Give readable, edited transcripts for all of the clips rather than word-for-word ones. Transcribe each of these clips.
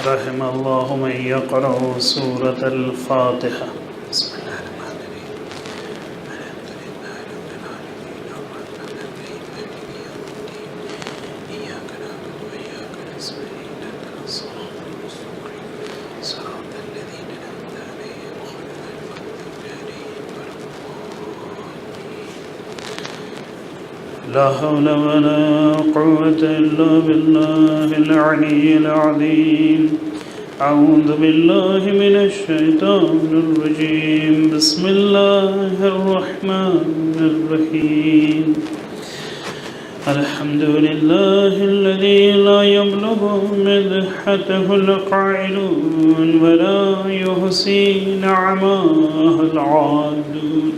رحم اللہ من یقرأ سورة الفاتحہ. بسم اللہ الرحمن الرحیم. الحمد للہ رب العالمین الرحمن الرحیم مالک یوم الدین ایاک نعبد و ایاک نستعین اهدنا الصراط المستقیم صراط الذین انعمت علیہم غیر المغضوب علیہم ولا الضالین. لا حول ولا قوة إلا بالله العلي العظيم. أعوذ بالله من الشيطان الرجيم. بسم الله الرحمن الرحيم. الحمد لله الذي لا يبلغ مدحته القائلون ولا يحصي نعماه العادون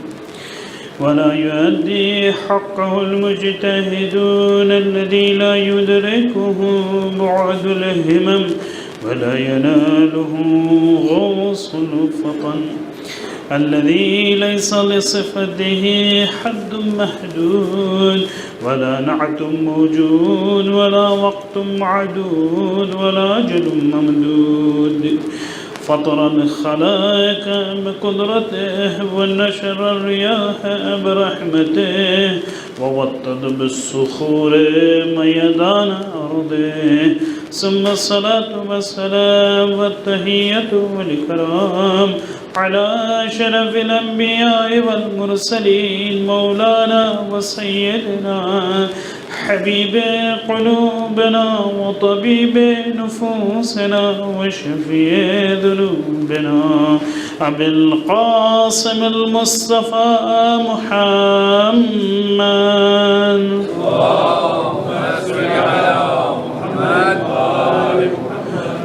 ولا يؤدي حقه المجتهدون الذي لا يدركه بعد الهمم ولا يناله غوص الفطن الذي ليس لصفته حد محدود ولا نعت موجود ولا وقت معدود ولا أجل ممدود. فطر الخلائق بقدرته ونشر الرياح برحمته ووطد بالصخور ميدان أرضه. ثم الصلاة والسلام والتحية والإكرام على أشرف الأنبياء والمرسلين مولانا وسيدنا حبيب قلوبنا وطبيب نفوسنا وشفيع ذنوبنا أبي القاسم المصطفى محمد. اللهم صل على محمد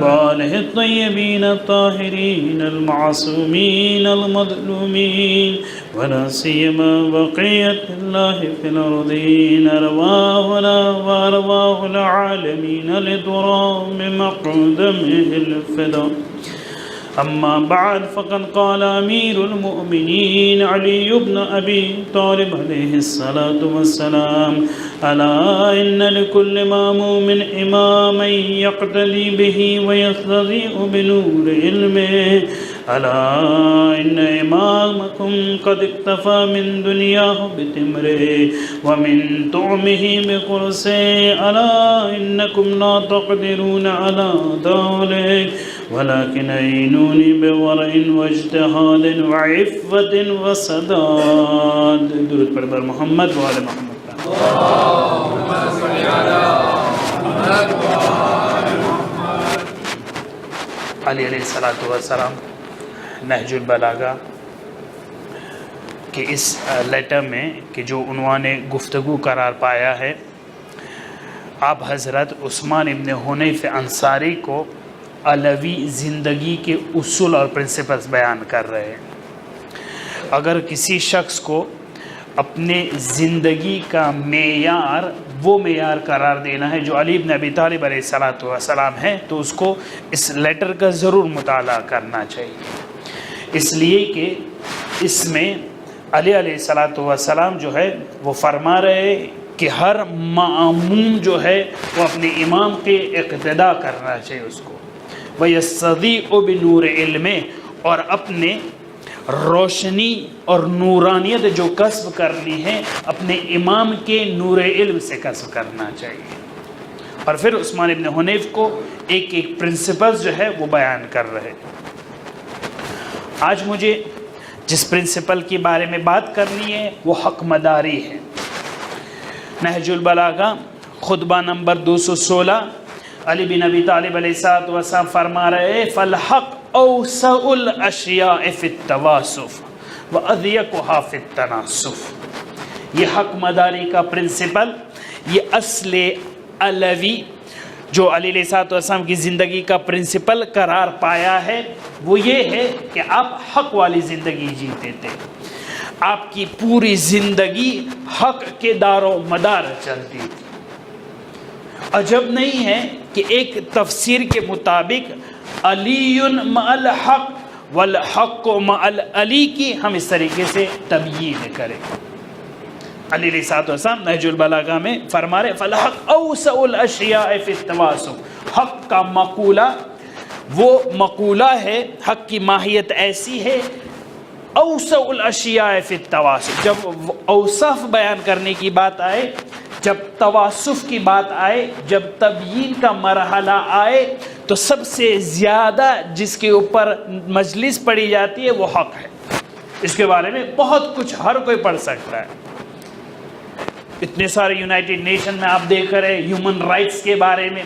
وآله الطيبين الطاهرين المعصومين المظلومين ولا سيما بقية الله في الأرضين أرواحنا وأرواح العالمين لترام مقدمه الفداء. أما بعد فقد قال أمير المؤمنين علي بن أبي طالب عليه الصلاة والسلام: ألا إن لكل مأموم إماما يقتدي به ويستضيء بنور علمه. ألا إن إمامكم قد اكتفى من دنياه بتمره ومن طعمه بقرصه. ألا إنكم لا تقدرون على ذلك ولكن أعينوني بورع واجتهاد وعفة وسداد. درود پر محمد وآل محمد. اللهم صل على محمد وآل محمد. علی علیہ الصلوۃ والسلام نہج البلاغہ کے اس لیٹر میں کہ جو عنوان گفتگو قرار پایا ہے، آپ حضرت عثمان ابن حنیف انصاری کو علوی زندگی کے اصول اور پرنسپلز بیان کر رہے ہیں. اگر کسی شخص کو اپنے زندگی کا معیار وہ معیار قرار دینا ہے جو علی بن ابی طالب علیہ السلام ہے، تو اس کو اس لیٹر کا ضرور مطالعہ کرنا چاہیے، اس لیے کہ اس میں علی علیہ السلام جو ہے وہ فرما رہے کہ ہر مأموم جو ہے وہ اپنے امام کے اقتداء کرنا چاہیے اس کو، وَيَسْتَضِيءُ بِنُورِ عِلْمِهِ، اور اپنے روشنی اور نورانیت جو کسب کرنی ہے اپنے امام کے نور علم سے کسب کرنا چاہیے. اور پھر عثمان ابن حنیف کو ایک ایک پرنسپل جو ہے وہ بیان کر رہے. آج مجھے جس پرنسپل کے بارے میں بات کرنی ہے وہ حق مداری ہے. نہج البلاغہ خطبہ نمبر 216 علی بن ابی طالب علیہ السلام فرما رہے: فالحق اوسع الاشیاء فی التواصف واضیقها فی التناسف. یہ حق مداری کا پرنسپل، یہ اصل علوی جو علی علیہ الصلوۃ والسلام کی زندگی کا پرنسپل قرار پایا ہے وہ یہ ہے کہ آپ حق والی زندگی جیتے تھے. آپ کی پوری زندگی حق کے دار و مدار چلتی تھی. عجب نہیں ہے کہ ایک تفسیر کے مطابق علی مع الحق والحق مع العلی کی ہم اس طریقے سے تبیین کریں. علی علیہ الصلوۃ والسلام نہج البلاغہ میں فرما رہے فالحق اوسع الاشیاء فی التواصف. حق کا مقولہ وہ مقولہ ہے، حق کی ماہیت ایسی ہے اوسع الاشیاء فی التواصف. جب اوصاف بیان کرنے کی بات آئے، جب تواصف کی بات آئے، جب تبیین کا مرحلہ آئے تو سب سے زیادہ جس کے اوپر مجلس پڑھی جاتی ہے وہ حق ہے. اس کے بارے میں بہت کچھ ہر کوئی پڑھ سکتا ہے. اتنے سارے یونائٹڈ نیشن میں آپ دیکھ رہے ہیومن رائٹس کے بارے میں،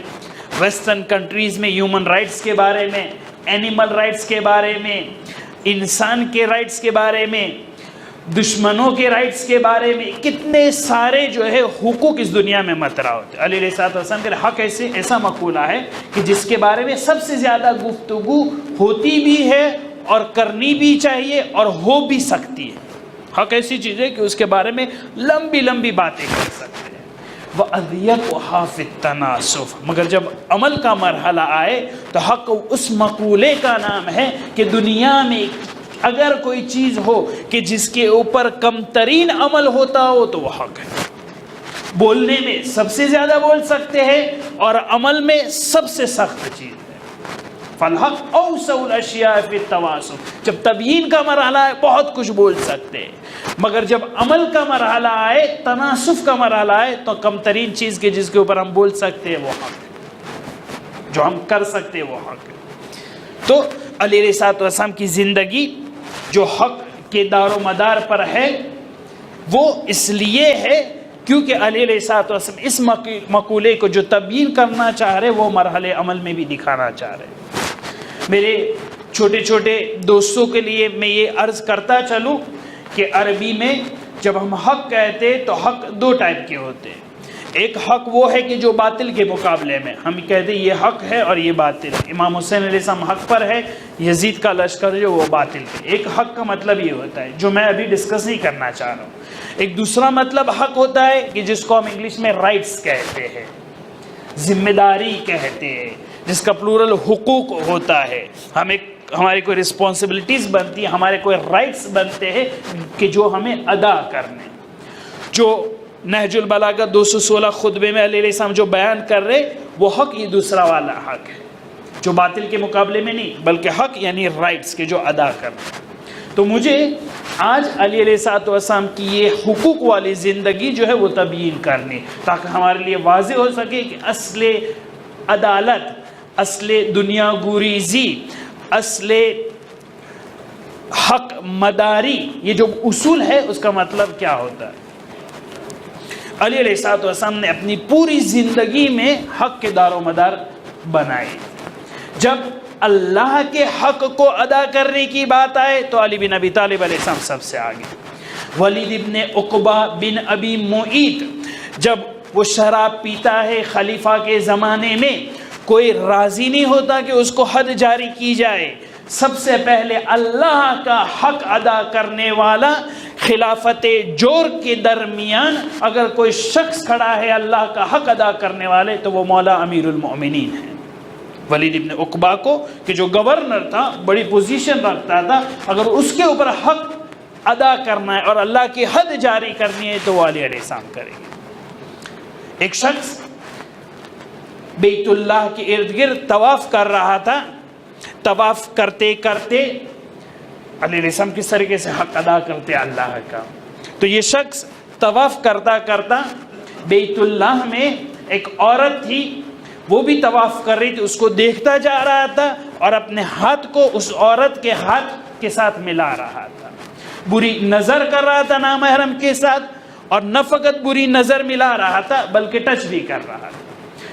ویسٹرن کنٹریز میں ہیومن رائٹس کے بارے میں، اینیمل رائٹس کے بارے میں، انسان کے رائٹس کے بارے میں، دشمنوں کے رائٹس کے بارے میں، کتنے سارے جو ہے حقوق اس دنیا میں مطرح ہوتے ہیں. علی علیہ الصلوۃ والسلام کے حق ایسا مقولہ ہے کہ جس کے بارے میں سب سے زیادہ گفتگو ہوتی بھی ہے اور کرنی بھی چاہیے اور ہو بھی سکتی ہے. حق ایسی چیز ہے کہ اس کے بارے میں لمبی لمبی باتیں کر سکتے ہیں. وَأَذْيَقُهَا فِي التَّنَاسُفِ. مگر جب عمل کا مرحلہ آئے تو حق اس مقولے کا نام ہے کہ دنیا میں اگر کوئی چیز ہو کہ جس کے اوپر کم ترین عمل ہوتا ہو تو وہ حق ہے. بولنے میں سب سے زیادہ بول سکتے ہیں اور عمل میں سب سے سخت چیز ہے. فالحق اوسع الاشیاء فی التواصف. جب تبیین کا مرحلہ ہے بہت کچھ بول سکتے ہیں، مگر جب عمل کا مرحلہ آئے، تناسف کا مرحلہ آئے تو کم ترین چیز کے جس کے اوپر ہم بول سکتے ہیں وہ حق ہے، جو ہم کر سکتے ہیں وہ حق ہے. تو علی علیہ الصلوۃ والسلام کی زندگی جو حق کے دار و مدار پر ہے وہ اس لیے ہے کیونکہ علی علیہ الصلوۃ والسلام اس مقولے کو جو تبیین کرنا چاہ رہے وہ مرحلے عمل میں بھی دکھانا چاہ رہے. میرے چھوٹے چھوٹے دوستوں کے لیے میں یہ عرض کرتا چلوں کہ عربی میں جب ہم حق کہتے تو حق دو ٹائپ کے ہوتے ہیں. ایک حق وہ ہے کہ جو باطل کے مقابلے میں ہم کہتے ہیں یہ حق ہے اور یہ باطل ہے. امام حسین علیہ السلام حق پر ہے، یزید کا لشکر جو وہ باطل ہے. ایک حق کا مطلب یہ ہوتا ہے جو میں ابھی ڈسکس نہیں کرنا چاہ رہا ہوں. ایک دوسرا مطلب حق ہوتا ہے کہ جس کو ہم انگلش میں رائٹس کہتے ہیں، ذمہ داری کہتے ہیں، جس کا پلورل حقوق ہوتا ہے. ہماری کوئی رسپانسبلٹیز بنتی ہیں، ہمارے کوئی رائٹس بنتے ہیں کہ جو ہمیں ادا کرنے. جو نہج البلاغہ 216 خطبے میں علیہ السلام جو بیان کر رہے وہ حق یہ دوسرا والا حق ہے جو باطل کے مقابلے میں نہیں بلکہ حق یعنی رائٹس کے جو ادا کرنا. تو مجھے آج علی علیہ الصلوۃ والسلام کی یہ حقوق والی زندگی جو ہے وہ تبیین کرنی تاکہ ہمارے لیے واضح ہو سکے کہ اصل عدالت، اصل دنیا گریزی، اصل حق مداری یہ جو اصول ہے اس کا مطلب کیا ہوتا ہے. علی علیہ الصلوۃ والسلام نے اپنی پوری زندگی میں حق کے دار و مدار بنائی. جب اللہ کے حق کو ادا کرنے کی بات آئے تو علی بن ابی طالب علیہ السلام سب سے آگے. ولید ابن عقبہ بن ابی معیط جب وہ شراب پیتا ہے خلیفہ کے زمانے میں، کوئی راضی نہیں ہوتا کہ اس کو حد جاری کی جائے. سب سے پہلے اللہ کا حق ادا کرنے والا، خلافت جور کے درمیان اگر کوئی شخص کھڑا ہے اللہ کا حق ادا کرنے والے تو وہ مولا امیر المؤمنین ہے. ولید ابن عقبہ کو کہ جو گورنر تھا، بڑی پوزیشن رکھتا تھا، اگر اس کے اوپر حق ادا کرنا ہے اور اللہ کی حد جاری کرنی ہے تو وہ علی علیہ السلام کریں گے. ایک شخص بیت اللہ کے ارد گرد طواف کر رہا تھا. طواف کرتے کرتے علی علیہ السلام کس طریقے سے حق ادا کرتے اللہ کا، تو یہ شخص طواف کرتا کرتا بیت اللہ میں ایک عورت تھی، وہ بھی طواف کر رہی تھی، اس کو دیکھتا جا رہا تھا اور اپنے ہاتھ کو اس عورت کے ہاتھ کے ساتھ ملا رہا تھا. بری نظر کر رہا تھا نامحرم کے ساتھ، اور نہ فقط بری نظر ملا رہا تھا بلکہ ٹچ بھی کر رہا تھا.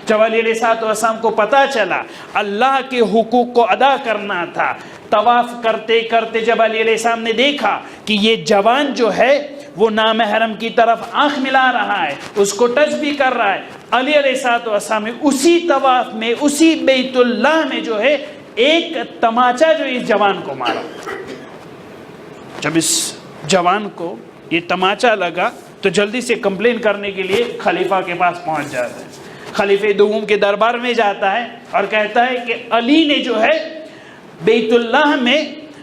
جب علی علیہ السلام کو پتہ چلا اللہ کے حقوق کو ادا کرنا تھا، طواف کرتے کرتے جب علی علیہ السلام نے دیکھا کہ یہ جوان جو ہے وہ نامحرم کی طرف آنکھ ملا رہا ہے، اس کو ٹچ بھی کر رہا ہے۔ علی علیہ السلام نے اسی طواف میں، اسی بیت اللہ میں جو ہے ایک تماچا جو اس جوان کو مارا۔ جب اس جوان کو یہ تماچا لگا تو جلدی سے کمپلین کرنے کے لیے خلیفہ کے پاس پہنچ جاتا ہے، خلیفہ دوم کے دربار میں جاتا ہے اور کہتا ہے کہ علی نے جو ہے بیت اللہ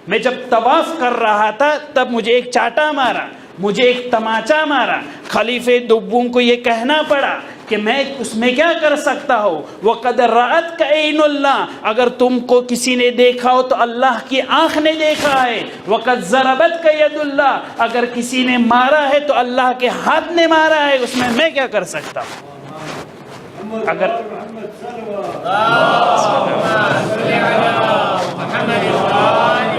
میں جب طواف کر رہا تھا تب مجھے ایک چاٹا مارا، مجھے ایک تماچا مارا۔ خلیفہ دوم کو یہ کہنا پڑا کہ میں اس میں کیا کر سکتا ہوں، وَقَدْ رَأَتْكَ عَيْنُ اللَّهِ، اگر تم کو کسی نے دیکھا ہو تو اللہ کی آنکھ نے دیکھا ہے، وَقَدْ ضَرَبَتْكَ يَدُ اللَّهِ، اگر کسی نے مارا ہے تو اللہ کے ہاتھ نے مارا ہے، اس میں کیا کر سکتا ہوں۔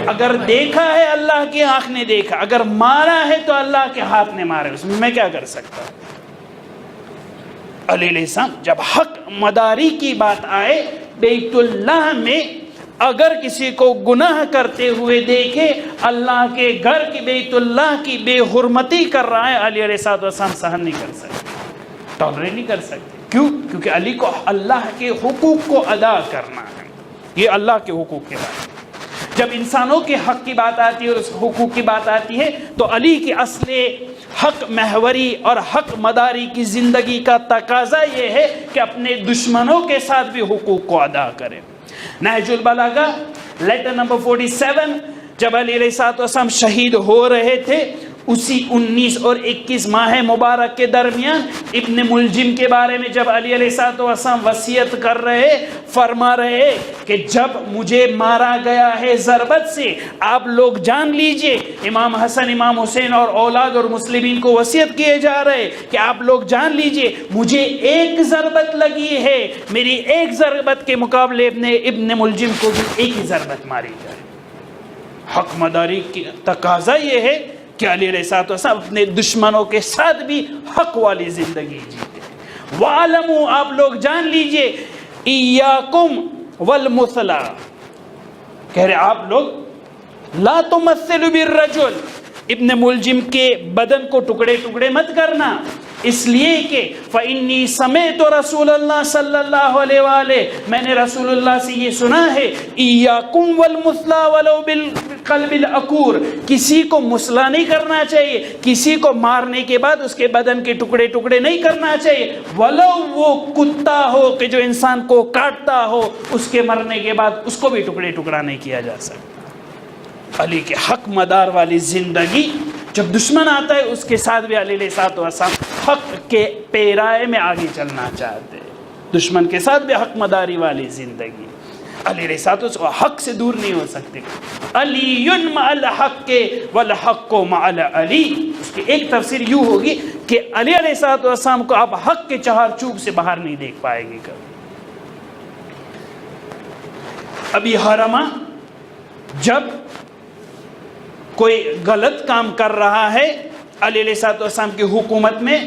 اگر دیکھا ہے اللہ کی آنکھ نے دیکھا، اگر مارا ہے تو اللہ کے ہاتھ نے مارا، اس میں کیا کر سکتا ہوں۔ علی علیہ السلام جب حق مداری کی بات آئے، بیت اللہ میں اگر کسی کو گناہ کرتے ہوئے دیکھے، اللہ کے گھر کی بیت اللہ کی بے حرمتی کر رہا ہے، علی علیہ السلام سہن نہیں کر سکتے، ٹالریٹ نہیں کر سکتے۔ کیوں؟ کیونکہ علی کو اللہ کے حقوق کو ادا کرنا ہے، یہ اللہ کے حقوق کے بات۔ جب انسانوں کے حق کی بات آتی ہے اور اس حقوق کی بات آتی ہے تو علی کی اصل حق محوری اور حق مداری کی زندگی کا تقاضا یہ ہے کہ اپنے دشمنوں کے ساتھ بھی حقوق کو ادا کرے۔ نہج البلاغہ لیٹر نمبر 47، جب علی علیہ السلام شہید ہو رہے تھے، اسی 19 اور 21 ماہ مبارک کے درمیان ابن ملجم کے بارے میں جب علی علیہ السلام وصیت کر رہے، فرما رہے کہ جب مجھے مارا گیا ہے ضربت سے، آپ لوگ جان لیجئے، امام حسن، امام حسین اور اولاد اور مسلمین کو وصیت کیے جا رہے کہ آپ لوگ جان لیجئے مجھے ایک ضربت لگی ہے، میری ایک ضربت کے مقابلے ابن ملجم کو بھی ایک ہی ضربت ماری جائے۔ حق مداری کی تقاضا یہ ہے کہ علی علیہ السلام اپنے دشمنوں کے ساتھ بھی حق والی زندگی جیتے۔ وَعَلَمُوا، آپ لوگ جان لیجئے، إِيَّاكُمْ وَالْمُثْلَى، کہہ رہے آپ لوگ لا تمثلوا بالرجل، ابن ملجم کے بدن کو ٹکڑے ٹکڑے مت کرنا، اس لیے کہ فَإِنِّي سَمِعْتُ رَسُولَ اللَّهِ صلی اللہ علیہ وآلہ، میں نے رسول اللہ سے یہ سنا ہے، إِيَّاكُمْ وَالْمُثْلَى وَلَوْ بِالْقَلْبِ الْعَقُورِ، کسی کو مسئلہ نہیں کرنا چاہیے، کسی کو مارنے کے بعد اس کے بدن کے ٹکڑے ٹکڑے نہیں کرنا چاہیے، وَلَوْ وہ کتا ہو کہ جو انسان کو کاٹتا ہو، اس کے مرنے کے بعد اس کو بھی ٹکڑے ٹکڑا نہیں کیا جا سکتا۔ علی کے حق مدار والی زندگی، جب دشمن آتا ہے اس کے ساتھ بھی علی علیہ السلام حق کے پیرائے میں آگے چلنا چاہتے ہیں، دشمن کے ساتھ بھی حق مداری والی زندگی۔ علی علیہ السلام حق سے دور نہیں ہو سکتے۔ علی مع الحق والحق مع علی، اس کی ایک تفسیر یوں ہوگی کہ علی علیہ السلام کو آپ حق کے چہار چوب سے باہر نہیں دیکھ پائیں گے کبھی۔ ابھی حرمہ جب کوئی غلط کام کر رہا ہے علی علیہ السلام کی حکومت میں،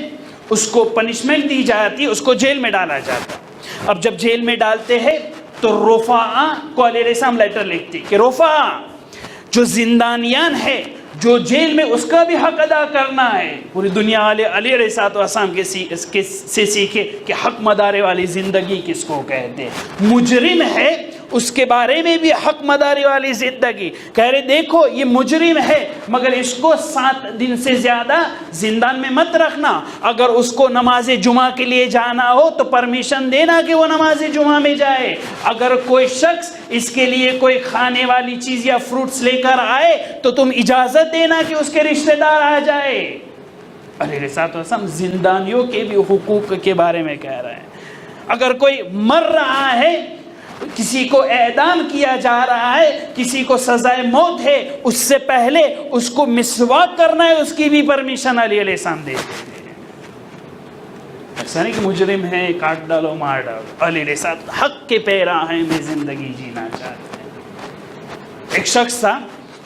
اس کو پنشمنٹ دی جاتی، اس کو جیل میں ڈالا جاتا۔ اب جب جیل میں ڈالتے ہیں تو رفاع کو علی علیہ السلام لیٹر لکھتی کہ رفاع جو زندانیان ہے، جو جیل میں، اس کا بھی حق ادا کرنا ہے۔ پوری دنیا علی علیہ السلام سے سیکھے کہ حق مدارے والی زندگی کس کو کہتے ہیں۔ مجرم ہے، اس کے بارے میں بھی حق مداری والی زندگی، کہہ رہے دیکھو یہ مجرم ہے مگر اس کو 7 دن سے زیادہ زندان میں مت رکھنا، اگر اس کو نماز جمعہ کے لیے جانا ہو تو پرمیشن دینا کہ وہ نماز جمعہ میں جائے، اگر کوئی شخص اس کے لیے کوئی کھانے والی چیز یا فروٹس لے کر آئے تو تم اجازت دینا کہ اس کے رشتہ دار آ جائے۔ علیہ السلام زندانیوں کے بھی حقوق کے بارے میں کہہ رہے ہیں۔ اگر کوئی مر رہا ہے، کسی کو اعدام کیا جا رہا ہے، کسی کو سزائے موت ہے، اس سے پہلے اس کو مسواک کرنا ہے، اس کی بھی پرمیشن علی علیہ السلام دیتے ہیں۔ ایسا نہیں کہ مجرم ہے کاٹ ڈالو مار ڈالو، علی علیہ السلام حق کے پیراہے میں زندگی جینا چاہتے ہیں۔ ایک شخص تھا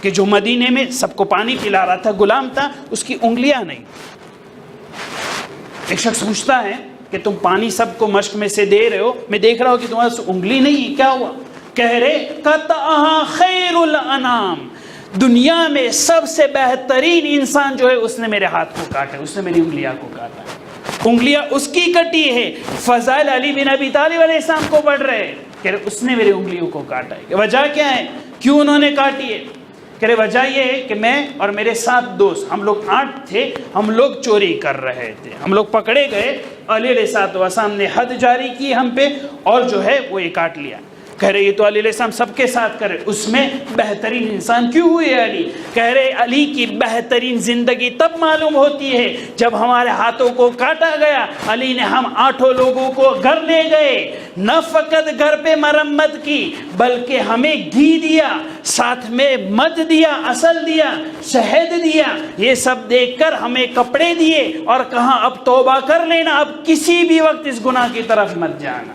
کہ جو مدینے میں سب کو پانی پلا رہا تھا، غلام تھا، اس کی انگلیاں نہیں۔ ایک شخص پوچھتا ہے کہ تم پانی سب کو مشک میں سے دے رہے ہو، میں دیکھ رہا ہوں کہ تمہارے انگلی نہیں، کیا ہوا؟ کہہ رہے قطعها خیر الانام، دنیا میں سب سے بہترین انسان جو ہے اس نے میرے ہاتھ کو کاٹا، اس نے میری انگلیاں کو کاٹا، انگلیاں اس کی کٹی ہے۔ فضائل علی بن ابی طالب علیہ السلام کو پڑھ رہے ہیں کہ اس نے میری انگلیوں کو کاٹا ہے۔ وجہ کیا ہے، کیوں انہوں نے کاٹی ہے؟ کہ وجہ یہ ہے کہ میں اور میرے 7 دوست، ہم لوگ 8 تھے، ہم لوگ چوری کر رہے تھے، ہم لوگ پکڑے گئے، علی علیہ السلام نے حد جاری کی ہم پہ اور جو ہے وہ یہ کاٹ لیا۔ کہہ رہے یہ تو علی علیہ السلام سب کے ساتھ کرے، اس میں بہترین انسان کیوں ہوئے علی؟ کہہ رہے علی کی بہترین زندگی تب معلوم ہوتی ہے جب ہمارے ہاتھوں کو کاٹا گیا، علی نے ہم 8 لوگوں کو گھر لے گئے، نہ فقط گھر پہ مرمت کی بلکہ ہمیں گھی دیا، ساتھ میں مد دیا، عسل دیا، شہد دیا، یہ سب دیکھ کر ہمیں کپڑے دیے اور کہا اب توبہ کر لینا، اب کسی بھی وقت اس گناہ کی طرف مت جانا۔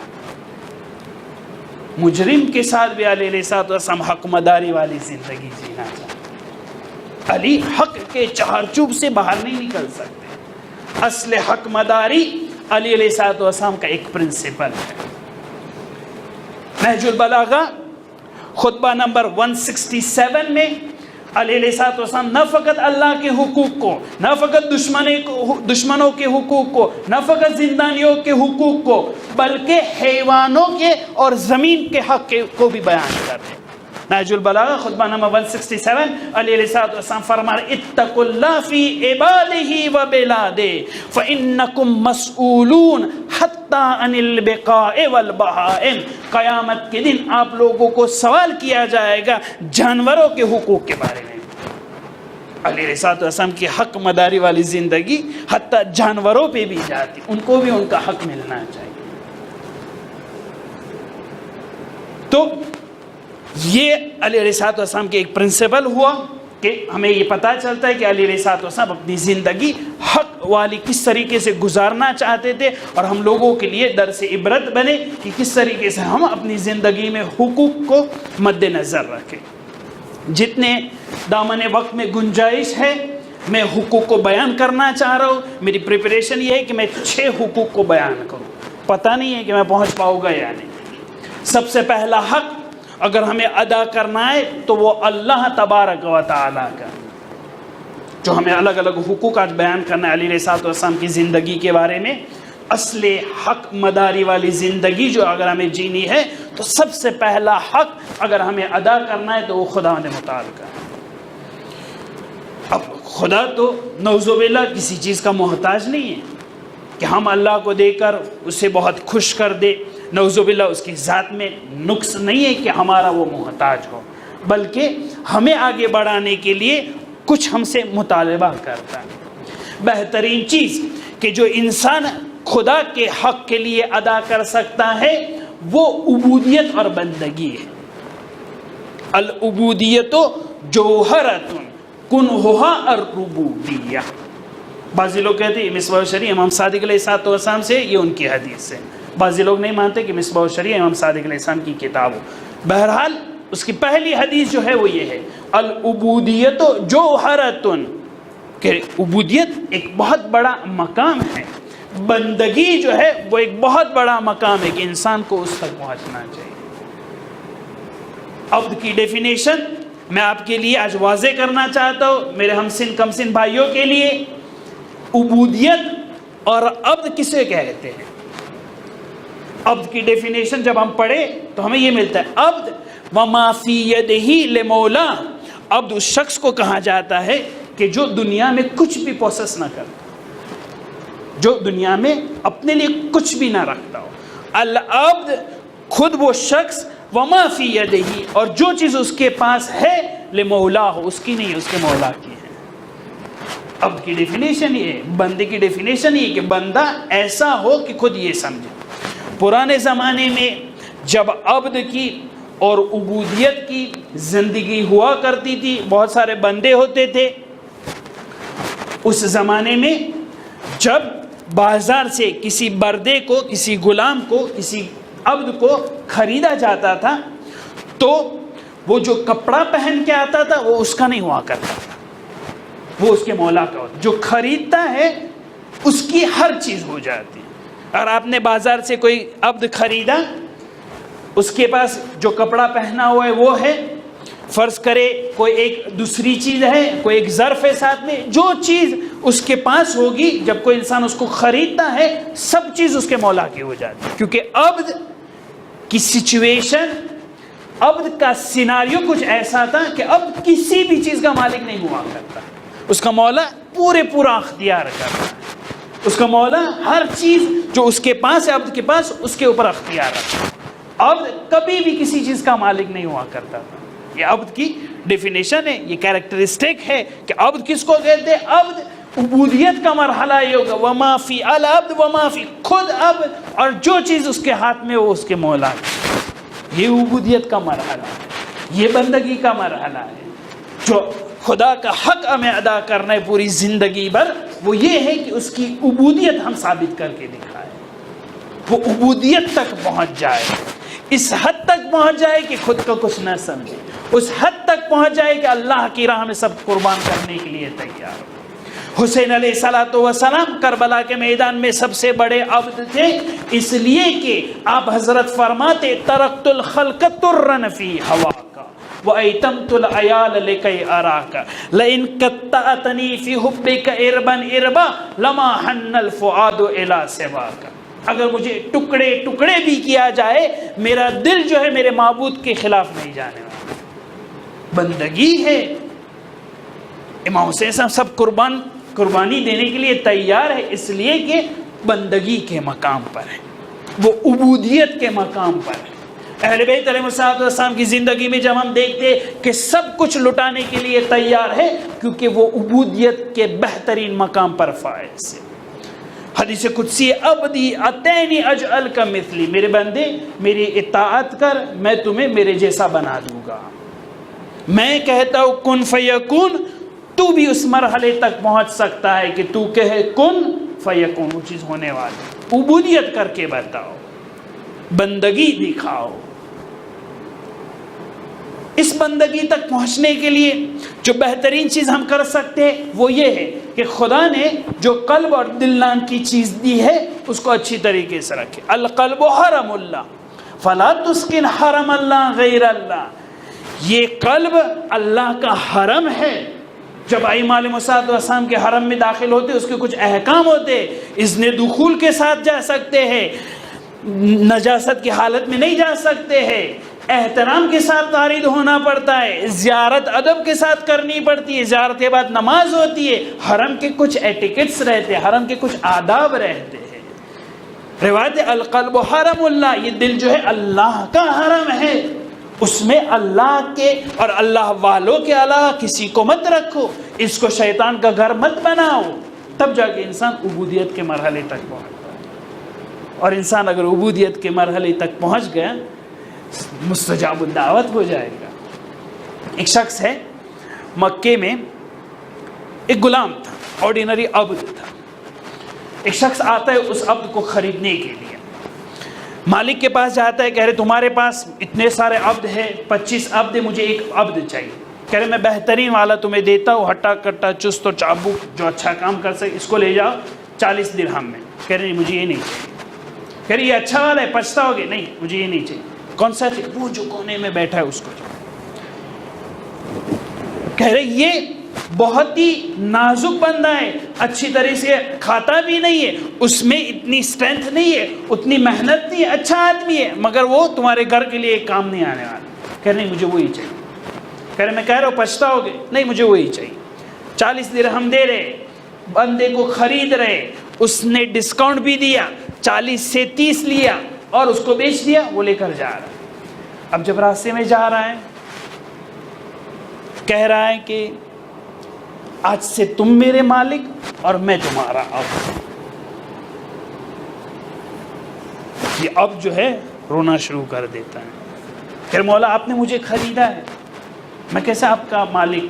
مجرم کے ساتھ بھی علی علیہ السلام حق مداری والی زندگی جینا چاہتے۔ علی حق کے چارچوب سے باہر نہیں نکل سکتے۔ اصل حق مداری علی علیہ السلام کا ایک پرنسپل ہے۔ نہج البلاغہ خطبہ نمبر 167 میں علی علیہ السلام نہ فقط اللہ کے حقوق کو، نہ فقط دشمنوں کے حقوق کو، نہ فقط زندانیوں کے حقوق کو بلکہ حیوانوں کے اور زمین کے حق کو بھی بیان کرتے ہیں۔ نہج البلاغہ خطبہ نمبر 167 علی علیہ السلام فرمائے اتقوا اللہ فی عبادہ و بلادہ فانکم مسئولون حتی عن البقاء والبہائم۔ قیامت کے دن آپ لوگوں کو سوال کیا جائے گا جانوروں کے حقوق کے بارے میں۔ علی علیہ السلام کی حق مداری والی زندگی حتی جانوروں پہ بھی جاتی، ان کو بھی ان کا حق ملنا چاہیے۔ تو یہ علی علیہ السلام کے ایک پرنسپل ہوا کہ ہمیں یہ پتہ چلتا ہے کہ علی علیہ السلام اپنی زندگی حق والی کس طریقے سے گزارنا چاہتے تھے، اور ہم لوگوں کے لیے درس عبرت بنے کہ کس طریقے سے ہم اپنی زندگی میں حقوق کو مد نظر رکھیں۔ جتنے دامن وقت میں گنجائش ہے میں حقوق کو بیان کرنا چاہ رہا ہوں۔ میری پریپریشن یہ ہے کہ میں 6 حقوق کو بیان کروں، پتہ نہیں ہے کہ میں پہنچ پاؤں گا یا نہیں۔ سب سے پہلا حق اگر ہمیں ادا کرنا ہے تو وہ اللہ تبارک و تعالیٰ کا، جو ہمیں الگ الگ حقوق آج بیان کرنا ہے علی علیہ السلام کی زندگی کے بارے میں۔ اصل حق مداری والی زندگی جو اگر ہمیں جینی ہے تو سب سے پہلا حق اگر ہمیں ادا کرنا ہے تو وہ خدا متعال کا ہے۔ اب خدا تو نعوذ باللہ کسی چیز کا محتاج نہیں ہے کہ ہم اللہ کو دے کر اسے بہت خوش کر دے، نعوذ باللہ اس کی ذات میں نقص نہیں ہے کہ ہمارا وہ محتاج ہو، بلکہ ہمیں آگے بڑھانے کے لیے کچھ ہم سے مطالبہ کرتا ہے۔ بہترین چیز کہ جو انسان خدا کے حق کے لیے ادا کر سکتا ہے وہ عبودیت اور بندگی ہے۔ العبودیت جوہرۃ کنہھا الربوبیہ۔ بعضی لوگ کہتے ہیں مصباح الشریعہ امام صادق علیہ السلام سے، یہ ان کی حدیث ہے۔ بعضی لوگ نہیں مانتے کہ مصباح الشریعہ امام صادق علیہ السلام کی کتاب ہو۔ بہرحال اس کی پہلی حدیث جو ہے وہ یہ ہے العبودیت جوہرۃ، کہ عبودیت ایک بہت بڑا مقام ہے، بندگی جو ہے وہ ایک بہت بڑا مقام ہے کہ انسان کو اس تک پہنچنا چاہیے۔ عبد کی ڈیفینیشن میں آپ کے لیے آج واضح کرنا چاہتا ہوں، میرے ہم سن کم سن بھائیوں کے لیے۔ عبودیت اور عبد کسے کہتے ہیں؟ عبد کی ڈیفینیشن جب ہم پڑھیں تو ہمیں یہ ملتا ہے عبد وما فی یدہ لمولا۔ عبد اس شخص کو کہا جاتا ہے کہ جو دنیا میں کچھ بھی پوسیس نہ کرتا، جو دنیا میں اپنے لیے کچھ بھی نہ رکھتا ہو۔ العبد خود وہ شخص وما فی یدہ، اور جو چیز اس کے پاس ہے لمولا ہو، اس کی نہیں، اس کے مولا کی ہے۔ عبد کی ڈیفینیشن یہ ہے، بندے کی ڈیفینیشن یہ کہ بندہ ایسا ہو کہ خود یہ سمجھے۔ پرانے زمانے میں جب عبد کی اور عبودیت کی زندگی ہوا کرتی تھی، بہت سارے بندے ہوتے تھے۔ اس زمانے میں جب بازار سے کسی بردے کو، کسی غلام کو، کسی عبد کو خریدا جاتا تھا تو وہ جو کپڑا پہن کے آتا تھا وہ اس کا نہیں ہوا کرتا تھا، وہ اس کے مولا کا ہوتا۔ جو خریدتا ہے اس کی ہر چیز ہو جاتی ہے۔ اگر آپ نے بازار سے کوئی عبد خریدا، اس کے پاس جو کپڑا پہنا ہوا ہے وہ ہے، فرض کرے کوئی ایک دوسری چیز ہے، کوئی ایک ظرف ہے ساتھ میں، جو چیز اس کے پاس ہوگی جب کوئی انسان اس کو خریدتا ہے سب چیز اس کے مولا کی ہو جاتی ہے، کیونکہ عبد کی سچویشن، عبد کا سیناریو کچھ ایسا تھا کہ عبد کسی بھی چیز کا مالک نہیں ہوا کرتا، اس کا مولا پورا اختیار کرتا ہے، اس کا مولا ہر چیز جو اس کے پاس ہے عبد کے پاس اس کے اوپر اختیار رکھتا ہے۔ عبد کبھی بھی کسی چیز کا مالک نہیں ہوا کرتا تھا، یہ عبد کی ڈیفینیشن ہے، یہ کیریکٹرسٹک ہے کہ عبد کس کو کہتے ہیں؟ عبد عبودیت کا مرحلہ یہ ہوگا، وما فی العبد وما فی، خود عبد اور جو چیز اس کے ہاتھ میں وہ اس کے مولا کی، یہ عبودیت کا مرحلہ ہے، یہ بندگی کا مرحلہ ہے۔ جو خدا کا حق ہمیں ادا کرنا ہے پوری زندگی بھر، وہ یہ ہے کہ اس کی عبودیت ہم ثابت کر کے دکھائیں، وہ عبودیت تک پہنچ جائے، اس حد تک پہنچ جائے کہ خود کو کچھ نہ سمجھے، اس حد تک پہنچ جائے کہ اللہ کی راہ میں سب قربان کرنے کے لیے تیار ہو۔ حسین علیہ الصلوۃ والسلام کربلا کے میدان میں سب سے بڑے عبد تھے، اس لیے کہ آپ حضرت فرماتے ترکت الخلق ترا فی ہواک وَأَيْتَمْتُ الْعَيَالَ لِكَيْ أَرَاكَ لَإِنْ قَطَّعْتَنِي فِي حُبِّكَ إِرْبًا إِرْبًا لَمَا حَنَّ الْفُؤَادُ إِلَىٰ سِوَاكَ، اگر مجھے ٹکڑے ٹکڑے بھی کیا جائے میرا دل جو ہے میرے معبود کے خلاف نہیں جانے والا۔ بندگی ہے، امام حسین صاحب سب قربانی دینے کے لیے تیار ہے، اس لیے کہ بندگی کے مقام پر ہے، وہ عبودیت کے مقام پر ہے۔ اہل بیت علیہ السلام کی زندگی میں جب ہم دیکھتے کہ سب کچھ لٹانے کے لیے تیار ہے، کیونکہ وہ عبودیت کے بہترین مقام پر فائز ہے۔ حدیث قدسی عبدی اتینی اجعلک مثلی، میرے بندے میری اطاعت کر میں تمہیں میرے جیسا بنا دوں گا، میں کہتا ہوں کن فیکون، تو بھی اس مرحلے تک پہنچ سکتا ہے کہ تو کہے کن فیکون، وہ چیز ہونے والی۔ عبودیت کر کے بتاؤ، بندگی دکھاؤ۔ اس بندگی تک پہنچنے کے لیے جو بہترین چیز ہم کر سکتے ہیں وہ یہ ہے کہ خدا نے جو قلب اور دل نام کی چیز دی ہے اس کو اچھی طریقے سے رکھے۔ القلب حرم اللہ فلا تسکن حرم اللہ غیر اللہ، یہ قلب اللہ کا حرم ہے۔ جب ائمہ علیہ السلام کے حرم میں داخل ہوتے اس کے کچھ احکام ہوتے، اذن دخول کے ساتھ جا سکتے ہیں، نجاست کی حالت میں نہیں جا سکتے ہیں، احترام کے ساتھ وارد ہونا پڑتا ہے، زیارت ادب کے ساتھ کرنی پڑتی ہے، زیارت کے بعد نماز ہوتی ہے، حرم کے کچھ ایٹیکٹس رہتے ہیں، حرم کے کچھ آداب رہتے ہیں۔ روایت القلب حرم اللہ، یہ دل جو ہے اللہ کا حرم ہے، اس میں اللہ کے اور اللہ والوں کے علاوہ کسی کو مت رکھو، اس کو شیطان کا گھر مت بناؤ، تب جا کے انسان عبودیت کے مرحلے تک پہنچتا ہے۔ اور انسان اگر عبودیت کے مرحلے تک پہنچ گیا مستجاب الدعوت ہو جائے گا۔ ایک شخص ہے مکے میں، ایک غلام تھا، آرڈینری عبد تھا، ایک شخص آتا ہے اس عبد کو خریدنے کے لیے، مالک کے پاس جاتا ہے، کہہ رہے تمہارے پاس اتنے سارے عبد ہیں، 25 عبد، مجھے ایک عبد چاہیے، کہہ رہے میں بہترین والا تمہیں دیتا ہوں، ہٹا کٹا چست اور چابک جو اچھا کام کر سکے، اس کو لے جاؤ 40 درہم میں۔ کہہ رہے مجھے یہ نہیں چاہیے، کہہ رہے یہ اچھا والا ہے، پچھتا ہوگے، نہیں مجھے یہ نہیں چاہیے۔ کون سا چاہیے؟ وہ جو کونے میں بیٹھا ہے اس کو۔ کہہ رہے یہ بہت ہی نازک بندہ ہے، اچھی طرح سے کھاتا بھی نہیں ہے، اس میں اتنی اسٹرینتھ نہیں ہے، اتنی محنت نہیں ہے، اچھا آدمی ہے، مگر وہ تمہارے گھر کے لیے ایک کام نہیں آنے والا۔ کہہ رہے مجھے وہی چاہیے۔ کہہ رہے میں کہہ رہا ہوں پچھتا ہوگے، نہیں مجھے وہی چاہیے۔ 40 درہم دے رہے، بندے کو خرید رہے، اس نے ڈسکاؤنٹ بھی دیا، 40 سے 30 لیا اور اس کو بیچ دیا، وہ لے کر جا رہا ہے۔ اب جب راستے میں جا رہا ہے کہہ رہا ہے کہ آج سے تم میرے مالک اور میں تمہارا عبد۔ یہ اب جو ہے رونا شروع کر دیتا ہے، پھر مولا آپ نے مجھے خریدا ہے، میں کیسے آپ کا مالک،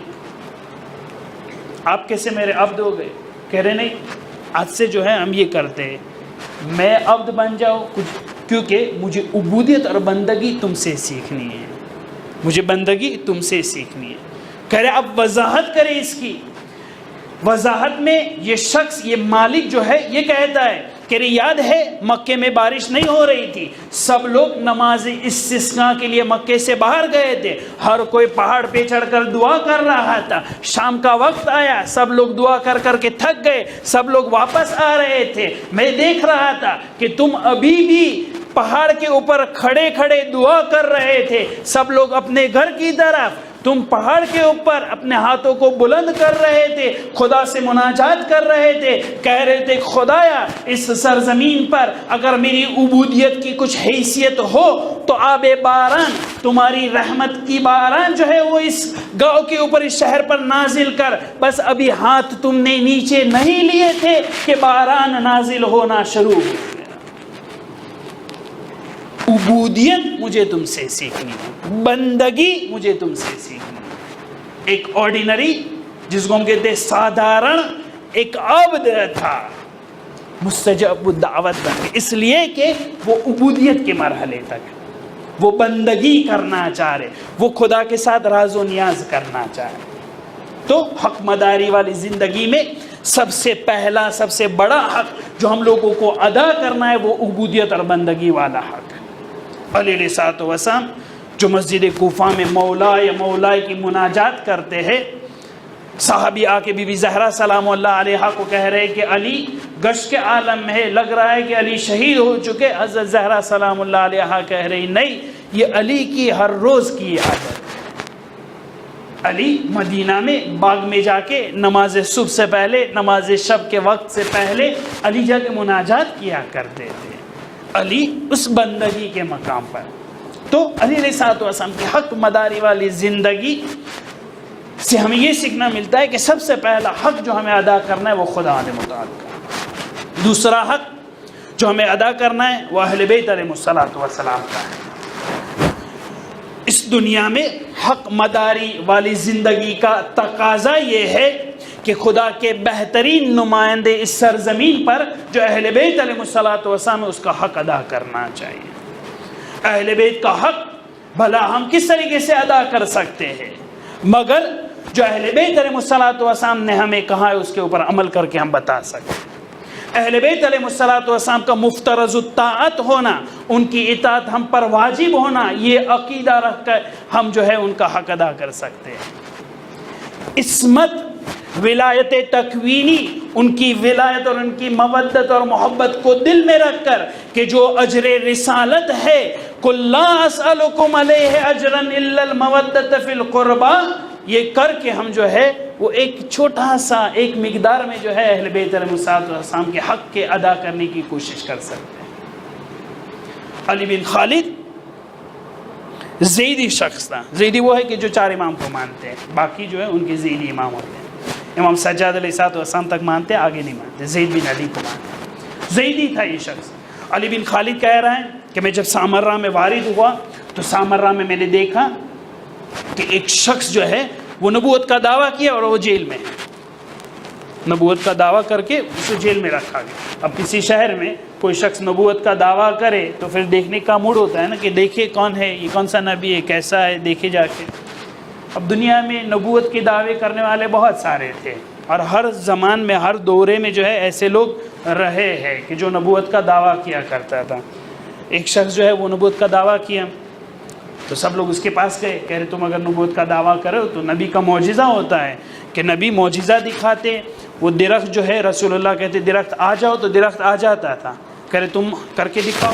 آپ کیسے میرے عبد ہو گئے؟ کہہ رہے نہیں، آج سے جو ہے ہم یہ کرتے ہیں، میں عبد بن جاؤ کچھ، کیونکہ مجھے عبودیت اور بندگی تم سے سیکھنی ہے، مجھے بندگی تم سے سیکھنی ہے۔ کہہ رہے اب وضاحت کریں اس کی۔ وضاحت میں یہ شخص، یہ مالک جو ہے یہ کہتا ہے کہ یاد ہے مکے میں بارش نہیں ہو رہی تھی، سب لوگ نماز استسقاء کے لیے مکے سے باہر گئے تھے، ہر کوئی پہاڑ پہ چڑھ کر دعا کر رہا تھا، شام کا وقت آیا، سب لوگ دعا کر کر کے تھک گئے، سب لوگ واپس آ رہے تھے، میں دیکھ رہا تھا کہ تم ابھی بھی پہاڑ کے اوپر کھڑے کھڑے دعا کر رہے تھے، سب لوگ اپنے گھر کی طرف، تم پہاڑ کے اوپر اپنے ہاتھوں کو بلند کر رہے تھے، خدا سے مناجات کر رہے تھے، کہہ رہے تھے خدایا اس سرزمین پر اگر میری عبودیت کی کچھ حیثیت ہو تو آب باران، تمہاری رحمت کی باران جو ہے وہ اس گاؤں کے اوپر، اس شہر پر نازل کر۔ بس ابھی ہاتھ تم نے نیچے نہیں لیے تھے کہ باران نازل ہونا شروع ہو گیا۔ عبودیت مجھے تم سے سیکھنی ہے، بندگی مجھے تم سے سیکھنی ہے۔ ایک آرڈینری، جس کو ہم کہتے ہیں سادھارن، ایک عبد تھا، مستجاب الدعوت بن گئے، اس لیے کہ وہ عبودیت کے مرحلے تک وہ بندگی کرنا چاہ رہے، وہ خدا کے ساتھ راز و نیاز کرنا چاہ رہے۔ تو حق مداری والی زندگی میں سب سے پہلا، سب سے بڑا حق جو ہم لوگوں کو ادا کرنا ہے وہ عبودیت اور بندگی والا حق ہے۔ علیہ السلام جو مسجد کوفہ میں مولا یا مولا کی مناجات کرتے ہیں، صحابی آ کے بی بی زہرا سلام اللہ علیہا کو کہہ رہے کہ علی گشت کے عالم میں ہے، لگ رہا ہے کہ علی شہید ہو چکے۔ حضرت زہرا سلام اللہ علیہا کہہ رہی نہیں، یہ علی کی ہر روز کی عادت ہے۔ علی مدینہ میں باغ میں جا کے نماز صبح سے پہلے، نماز شب کے وقت سے پہلے علی جا کے مناجات کیا کرتے تھے، علی اس بندگی کے مقام پر۔ تو علی علیہ السلام کی حق مداری والی زندگی سے ہمیں یہ سیکھنا ملتا ہے کہ سب سے پہلا حق جو ہمیں ادا کرنا ہے وہ خدا متعال کا، دوسرا حق جو ہمیں ادا کرنا ہے وہ اہل بیت علیہ السلام کا ہے۔ اس دنیا میں حق مداری والی زندگی کا تقاضا یہ ہے کہ خدا کے بہترین نمائندے اس سرزمین پر جو اہل بیت علیہ السلام اس کا حق ادا کرنا چاہیے۔ اہل بیت کا حق بھلا ہم کس طریقے سے ادا کر سکتے ہیں، مگر جو اہل بیت علیہ السلام نے ہمیں کہا ہے اس کے اوپر عمل کر کے ہم بتا سکتے ہیں۔ اہل بیت علیہ السلام کا مفترض الطاعت ہونا، ان کی اطاعت ہم پر واجب ہونا، یہ عقیدہ رکھ کر ہم جو ہے ان کا حق ادا کر سکتے ہیں۔ عصمت، ولایت تکوینی، ان کی ولایت اور ان کی مودت اور محبت کو دل میں رکھ کر کہ جو اجر رسالت ہے، قُلْ لَا أَسْأَلُكُمْ عَلَيْهِ أَجْرًا إِلَّا الْمَوَدَّةَ فِي الْقُرْبَى، یہ کر کے ہم جو ہے وہ ایک چھوٹا سا ایک مقدار میں جو ہے اہل بیت علیہ السلام کے حق کے ادا کرنے کی کوشش کر سکتے ہیں۔ علی بن خالد زیدی شخص تھا، زیدی وہ ہے کہ جو 4 امام کو مانتے ہیں، باقی جو ہے ان کے زیدی امام ہوتے ہیں۔ امام سجاد علیہ السلام تک مانتے ہیں، آگے نہیں مانتے، زید بن علی کو مانتے ہیں، زیدی تھا یہ شخص۔ علی بن خالد کہہ رہا ہے کہ میں جب سامرہ میں وارد ہوا تو سامرہ میں نے دیکھا کہ ایک شخص جو ہے وہ نبوت کا دعویٰ کیا اور وہ جیل میں ہے، نبوت کا دعویٰ کر کے اسے جیل میں رکھا گیا۔ اب کسی شہر میں کوئی شخص نبوت کا دعویٰ کرے تو پھر دیکھنے کا موڈ ہوتا ہے نا کہ دیکھے کون ہے یہ، کون سا نبی ہے، کیسا ہے، دیکھے جا کے۔ اب دنیا میں نبوت کے دعوے کرنے والے بہت سارے تھے اور ہر زمان میں، ہر دورے میں جو ہے ایسے لوگ رہے ہیں کہ جو نبوت کا دعویٰ کیا کرتا تھا۔ ایک شخص جو ہے وہ نبوت کا دعویٰ کیا تو سب لوگ اس کے پاس گئے، کہہ رہے تم اگر نبوت کا دعویٰ کرو تو نبی کا معجزہ ہوتا ہے کہ نبی معجزہ دکھاتے، وہ درخت جو ہے رسول اللہ کہتے درخت آ جاؤ تو درخت آ جاتا تھا، کہہ رہے تم کر کے دکھاؤ،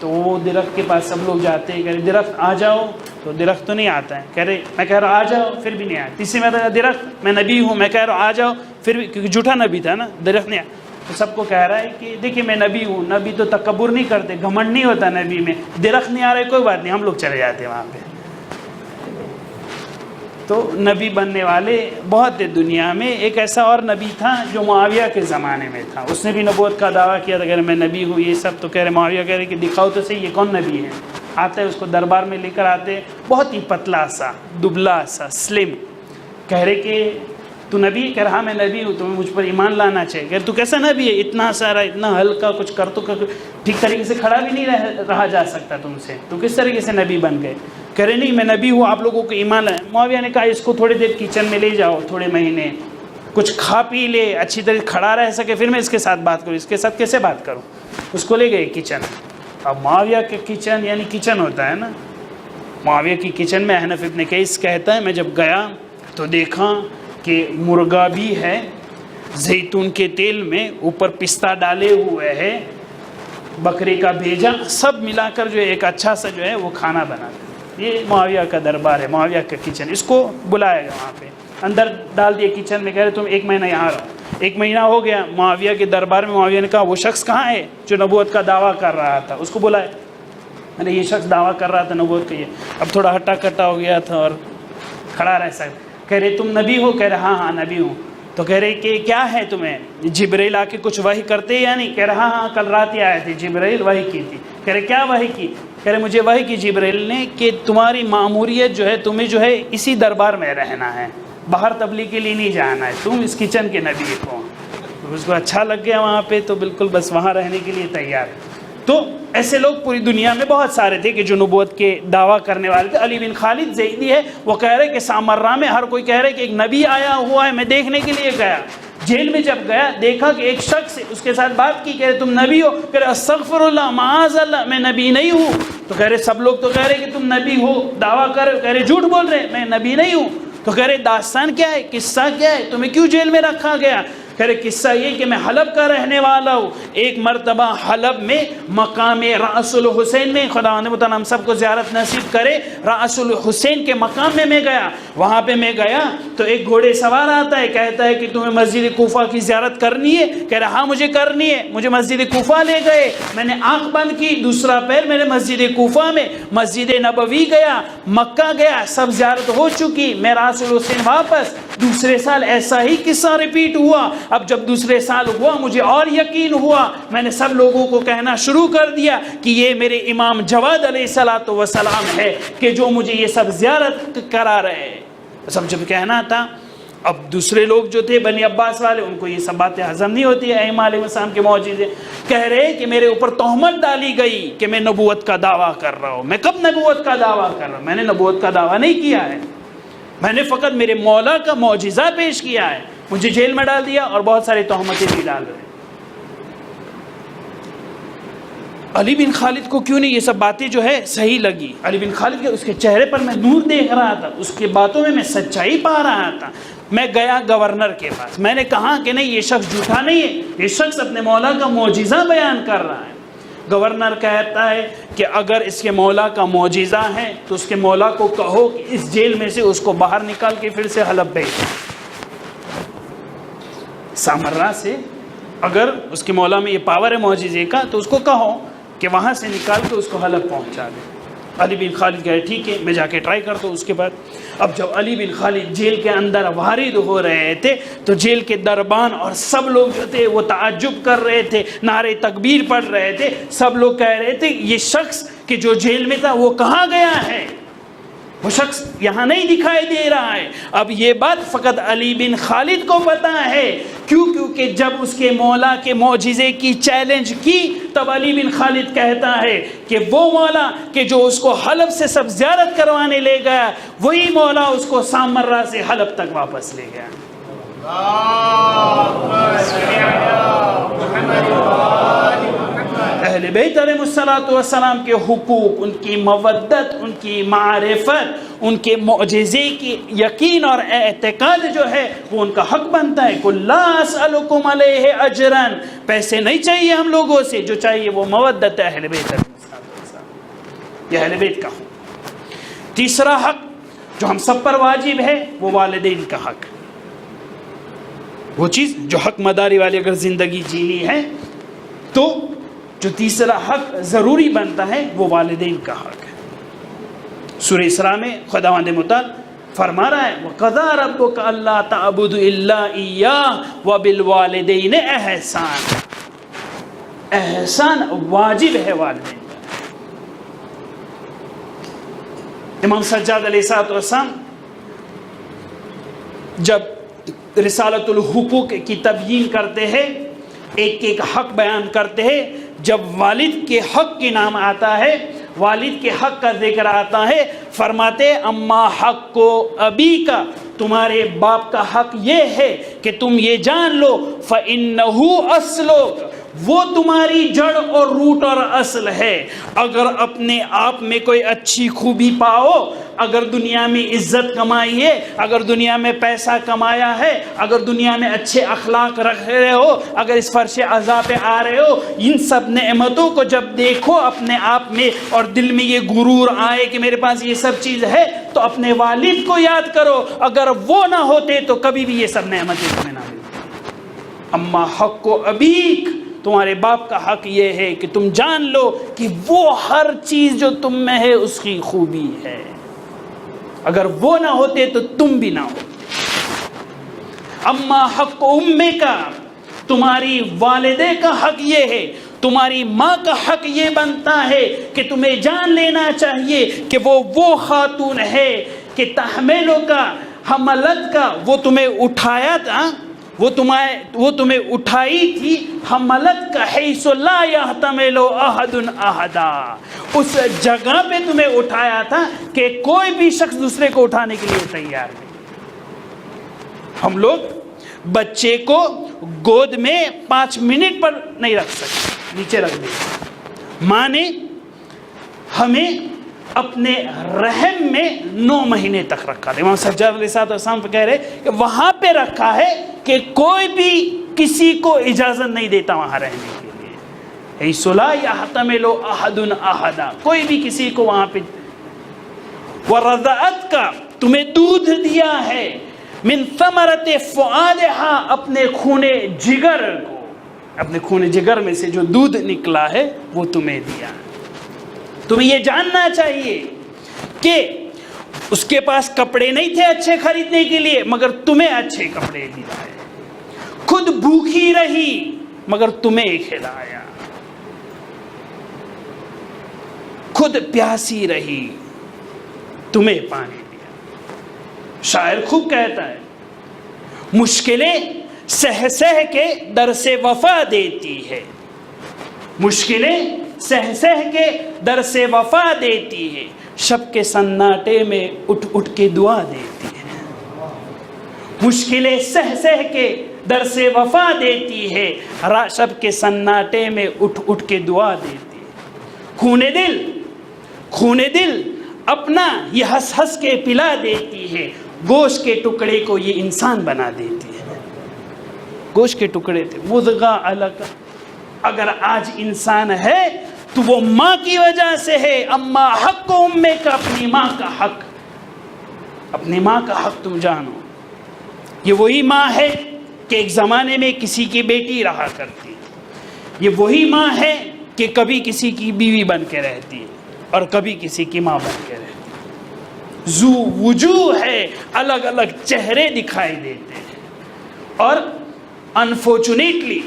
تو وہ درخت کے پاس سب لوگ جاتے ہیں، کہہ رہے درخت آ جاؤ تو درخت تو نہیں آتا ہے، کہہ رہے میں کہہ رہا آ جاؤ پھر بھی نہیں آیا، تیسری میں درخت میں نبی ہوں، میں کہہ رہا آ جاؤ پھر بھی، کیونکہ جھوٹا نبی تھا نا، درخت نہیں آیا، تو سب کو کہہ رہا ہے کہ دیکھیں میں نبی ہوں، نبی تو تکبر نہیں کرتے، گھمنڈ نہیں ہوتا نبی میں، درخت نہیں آ رہا ہے کوئی بات نہیں، ہم لوگ چلے جاتے ہیں وہاں پہ۔ تو نبی بننے والے بہت تھے دنیا میں۔ ایک ایسا اور نبی تھا جو معاویہ کے زمانے میں تھا، اس نے بھی نبوت کا دعویٰ کیا تھا، کہہ رہے میں نبی ہوں یہ سب، تو کہہ رہے معاویہ کہہ رہے کہ دکھاؤ تو صحیح یہ کون نبی ہے، آتا ہے اس کو دربار میں لے کر آتے، بہت ہی پتلا سا، دبلا سا، سلم، کہہ رہے کہ تو نبی، کہہ رہا میں نبی ہوں، تمہیں مجھ پر ایمان لانا چاہیے، کہہ رہے تو کیسا نبی ہے، اتنا سارا، اتنا ہلکا، کچھ کر تو ٹھیک طریقے سے کھڑا بھی نہیں رہا جا سکتا تم سے، تو کس طریقے سے نبی بن گئے؟ کہہ رہے نہیں میں نبی ہوں، آپ لوگوں کو ایمان لائیں۔ معاویہ نے کہا اس کو تھوڑی دیر کچن میں لے جاؤ، تھوڑے مہینے کچھ کھا پی لے، اچھی طرح کھڑا رہ سکے، پھر میں اس کے ساتھ بات کروں، اس کے ساتھ کیسے بات کروں؟ اس کو لے گئے کچن. اب معاویہ کے کچن یعنی کچن ہوتا ہے نا، معاویہ کی کچن میں احنف ابن قیس کہتا ہے میں جب گیا تو دیکھا کہ مرغا بھی ہے زیتون کے تیل میں، اوپر پستہ ڈالے ہوئے ہے، بکرے کا بھیجا، سب ملا کر جو ایک اچھا سا جو ہے وہ کھانا بنا. یہ معاویہ کا دربار ہے، معاویہ کا کچن. اس کو بلایا گیا وہاں پہ، اندر ڈال دیے کچن میں، کہہ رہے تم 1 مہینہ یہاں رہو. 1 مہینہ ہو گیا معاویہ کے دربار میں. معاویہ نے کہا وہ شخص کہاں ہے جو نبوت کا دعویٰ کر رہا تھا؟ اس کو بلائے. میں نے یہ شخص دعویٰ کر رہا تھا نبوت کا، یہ اب تھوڑا ہٹا کٹا ہو گیا تھا اور کھڑا رہ سکتا. کہہ رہے تم نبی ہو؟ کہہ رہے ہاں ہاں نبی ہوں. تو کہہ رہے کہ کیا ہے تمہیں؟ جبرائیل آ کے کچھ وحی کرتے یا نہیں؟ کہہ رہے ہاں ہاں کل رات ہی آئے تھے جبرائیل، وحی کی تھی. کہہ رہے کیا وحی کی؟ کہہ رہے مجھے وحی کی جبرائیل نے کہ تمہاری ماموریت جو ہے تمہیں جو ہے اسی دربار میں رہنا ہے، باہر تبلیغ کے لیے نہیں جانا ہے، تم اس کچن کے نبی ہو. اس کو اچھا لگ گیا وہاں پہ، تو بالکل بس وہاں رہنے کے لیے تیار. تو ایسے لوگ پوری دنیا میں بہت سارے تھے کہ جو نبوت کے دعویٰ کرنے والے تھے. علی بن خالد زیدی ہے، وہ کہہ رہے کہ سامرہ میں ہر کوئی کہہ رہے کہ ایک نبی آیا ہوا ہے، میں دیکھنے کے لیے گیا. جیل میں جب گیا دیکھا کہ ایک شخص اس کے ساتھ بات کی، کہہ رہے تم نبی ہو؟ کہہ رہے استغفر اللہ معاذ اللہ میں نبی نہیں ہوں. تو کہہ رہے سب لوگ تو کہہ رہے کہ تم نبی ہو، دعویٰ کر رہے ہو. کہہ رہے جھوٹ بول رہے میں نبی نہیں ہوں. تو کہہ رہے داستان کیا ہے، قصہ کیا ہے، تمہیں کیوں جیل میں رکھا گیا؟ کہہ رہے قصہ یہ کہ میں حلب کا رہنے والا ہوں. ایک مرتبہ حلب میں مقام رأس الحسین میں، خداوند متعال ہم سب کو زیارت نصیب کرے، رأس الحسین کے مقام میں گیا. وہاں پہ میں گیا تو ایک گھوڑے سوار آتا ہے، کہتا ہے کہ تمہیں مسجد کوفہ کی زیارت کرنی ہے؟ کہہ رہا ہاں مجھے کرنی ہے. مجھے مسجد کوفہ لے گئے، میں نے آنکھ بند کی، دوسرا پیر میرے مسجد کوفہ میں، مسجد نبوی گیا، مکہ گیا، سب زیارت ہو چکی. میں رأس الحسین واپس. دوسرے سال ایسا ہی قصہ ریپیٹ ہوا. اب جب دوسرے سال ہوا مجھے اور یقین ہوا، میں نے سب لوگوں کو کہنا شروع کر دیا کہ یہ میرے امام جواد علیہ الصلوۃ والسلام ہے کہ جو مجھے یہ سب زیارت کرا رہے ہیں. سب جب کہنا تھا، اب دوسرے لوگ جو تھے بنی عباس والے، ان کو یہ سب باتیں ہضم نہیں ہوتی ہے. ائمہ علیہ السلام کے معجزے کہہ رہے کہ میرے اوپر تہمت ڈالی گئی کہ میں نبوت کا دعویٰ کر رہا ہوں. میں کب نبوت کا دعویٰ کر رہا ہوں؟ میں نے نبوت کا دعویٰ نہیں کیا ہے، میں نے فقط میرے مولا کا معجزہ پیش کیا ہے. مجھے جیل میں ڈال دیا اور بہت ساری تہمتیں بھی ڈال رہے. علی بن خالد کو کیوں نہیں یہ سب باتیں جو ہے صحیح لگی؟ علی بن خالد کے اس کے چہرے پر میں نور دیکھ رہا تھا، اس کے باتوں میں سچائی پا رہا تھا. میں گیا گورنر کے پاس، میں نے کہا کہ نہیں یہ شخص جھوٹا نہیں ہے، یہ شخص اپنے مولا کا معجزہ بیان کر رہا ہے. گورنر کہتا ہے کہ اگر اس کے مولا کا معجزہ ہے تو اس کے مولا کو کہو کہ اس جیل میں سے اس کو باہر نکال کے پھر سے حلب بھیج. سامرہ سے اگر اس کے مولا میں یہ پاور ہے معجزے کا تو اس کو کہو کہ وہاں سے نکال کے اس کو حلب پہنچا دے. علی بن خالد کہے ٹھیک ہے میں جا کے ٹرائی کرتا ہوں. اس کے بعد اب جب علی بن خالد جیل کے اندر وارد ہو رہے تھے تو جیل کے دربان اور سب لوگ جو تھے وہ تعجب کر رہے تھے، نعرے تکبیر پڑھ رہے تھے. سب لوگ کہہ رہے تھے یہ شخص کہ جو جیل میں تھا وہ کہاں گیا ہے، وہ شخص یہاں نہیں دکھائی دے رہا ہے. اب یہ بات فقط علی بن خالد کو پتا ہے. کیونکہ جب اس کے مولا کے معجزے کی چیلنج کی تب علی بن خالد کہتا ہے کہ وہ مولا کہ جو اس کو حلب سے سب زیارت کروانے لے گیا، وہی مولا اس کو سامرہ سے حلب تک واپس لے گیا. اہل بیت علیہ الصلوۃ والسلام کے حقوق، ان کی مودت، ان کی معرفت، ان کے معجزے کی یقین اور اعتقاد جو ہے وہ ان کا حق بنتا ہے. قل لا اسألکم علیہ اجرا، پیسے نہیں چاہیے ہم لوگوں سے، جو چاہیے وہ مودت ہے اہل بیت علیہ السلام. یہ اہل بیت کا حق. تیسرا حق جو ہم سب پر واجب ہے وہ والدین کا حق. وہ چیز جو حق مداری والی اگر زندگی جینی ہے تو جو تیسرا حق ضروری بنتا ہے وہ والدین کا حق ہے. سورہ اسراء میں خداوند متعال فرما رہا ہے وَقَضَىٰ رَبُّكَ أَلَّا تَعْبُدُوا إِلَّا إِيَّاهُ وَبِالْوَالِدَيْنِ احسان. احسان واجب ہے والدین. امام سجاد علیہ السلام جب رسالۃ الحقوق کی تبیین کرتے ہیں، ایک ایک حق بیان کرتے ہیں، جب والد کے حق کے نام آتا ہے، والد کے حق کا ذکر آتا ہے، فرماتے اما حق کو ابی کا، تمہارے باپ کا حق یہ ہے کہ تم یہ جان لو فَإِنَّهُ أَصْلُكَ، وہ تمہاری جڑ اور روٹ اور اصل ہے۔ اگر اپنے آپ میں کوئی اچھی خوبی پاؤ، اگر دنیا میں عزت کمائی ہے، اگر دنیا میں پیسہ کمایا ہے، اگر دنیا میں اچھے اخلاق رکھ رہے ہو، اگر اس فرش عزا پہ آ رہے ہو، ان سب نعمتوں کو جب دیکھو اپنے آپ میں اور دل میں یہ غرور آئے کہ میرے پاس یہ سب چیز ہے، تو اپنے والد کو یاد کرو، اگر وہ نہ ہوتے تو کبھی بھی یہ سب نعمتیں تمہیں نہ ملتی۔ اما حق و ابیک، تمہارے باپ کا حق یہ ہے کہ تم جان لو کہ وہ ہر چیز جو تم میں ہے اس کی خوبی ہے، اگر وہ نہ ہوتے تو تم بھی نہ ہوتے۔ اما حق امیک، تمہاری والدے کا حق یہ ہے، تمہاری ماں کا حق یہ بنتا ہے کہ تمہیں جان لینا چاہیے کہ وہ خاتون ہے کہ تحملوں کا حملت کا، وہ تمہیں اٹھایا تھا، وہ تمہیں اٹھائی تھی، حملت کا حیث لا یحتمل احد احدا، اس جگہ پہ تمہیں اٹھایا تھا کہ کوئی بھی شخص دوسرے کو اٹھانے کے لیے تیار نہیں۔ ہم لوگ بچے کو گود میں 5 منٹ پر نہیں رکھ سکتے، نیچے رکھ دیں۔ ماں نے ہمیں اپنے رحم میں 9 مہینے تک رکھا تھا۔ امام سجاد علیہ السلام کہہ رہے کہ وہاں پہ رکھا ہے کہ کوئی بھی کسی کو اجازت نہیں دیتا وہاں رہنے کے لیے، حیث لا یحتمل احد احدا، کوئی بھی کسی کو وہاں پہ۔ وَرَضَعَتْ کا، تمہیں دودھ دیا ہے، من ثمرت فؤادہا، اپنے خون جگر کو، اپنے خون جگر میں سے جو دودھ نکلا ہے وہ تمہیں دیا۔ تمہیں یہ جاننا چاہیے کہ اس کے پاس کپڑے نہیں تھے اچھے خریدنے کے لیے مگر تمہیں اچھے کپڑے دلائے، خود بھوکی رہی مگر تمہیں کھلایا، خود پیاسی رہی تمہیں پانی دیا۔ شاعر خوب کہتا ہے، مشکلیں سہ سہ کے درس وفا دیتی ہے، مشکلیں سہ سہ کے درس وفا دیتی ہے، شب کے سناٹے میں اٹھ اٹھ کے دعا دیتی ہے، مشکلیں سہ سہ کے درس وفا دیتی ہے، شب کے سناٹے میں اٹھ اٹھ کے دعا دیتی ہے، خون دل اپنا یہ ہنس ہنس کے پلا دیتی ہے، گوشت کے ٹکڑے کو یہ انسان بنا دیتی ہے۔ گوشت کے ٹکڑے تھے، مضغہ الگ، اگر آج انسان ہے تو وہ ماں کی وجہ سے ہے۔ اما حق امے کا، اپنی ماں کا حق، اپنی ماں کا حق تم جانو۔ یہ وہی ماں ہے کہ ایک زمانے میں کسی کی بیٹی رہا کرتی، یہ وہی ماں ہے کہ کبھی کسی کی بیوی بن کے رہتی ہے اور کبھی کسی کی ماں بن کے رہتی ہے۔ ذو وجوہ ہے، الگ الگ چہرے دکھائی دیتے ہیں، اور انفارچونیٹلی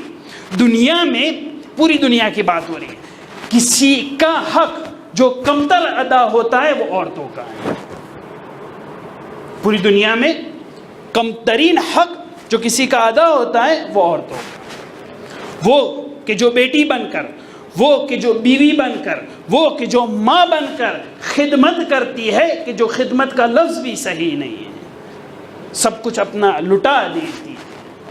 دنیا میں، پوری دنیا کی بات ہو رہی ہے، کسی کا حق جو کمتر ادا ہوتا ہے وہ عورتوں کا ہے۔ پوری دنیا میں کم ترین حق جو کسی کا ادا ہوتا ہے وہ عورتوں کا، وہ کہ جو بیٹی بن کر، وہ کہ جو بیوی بن کر، وہ کہ جو ماں بن کر خدمت کرتی ہے، کہ جو خدمت کا لفظ بھی صحیح نہیں ہے، سب کچھ اپنا لٹا دیتی،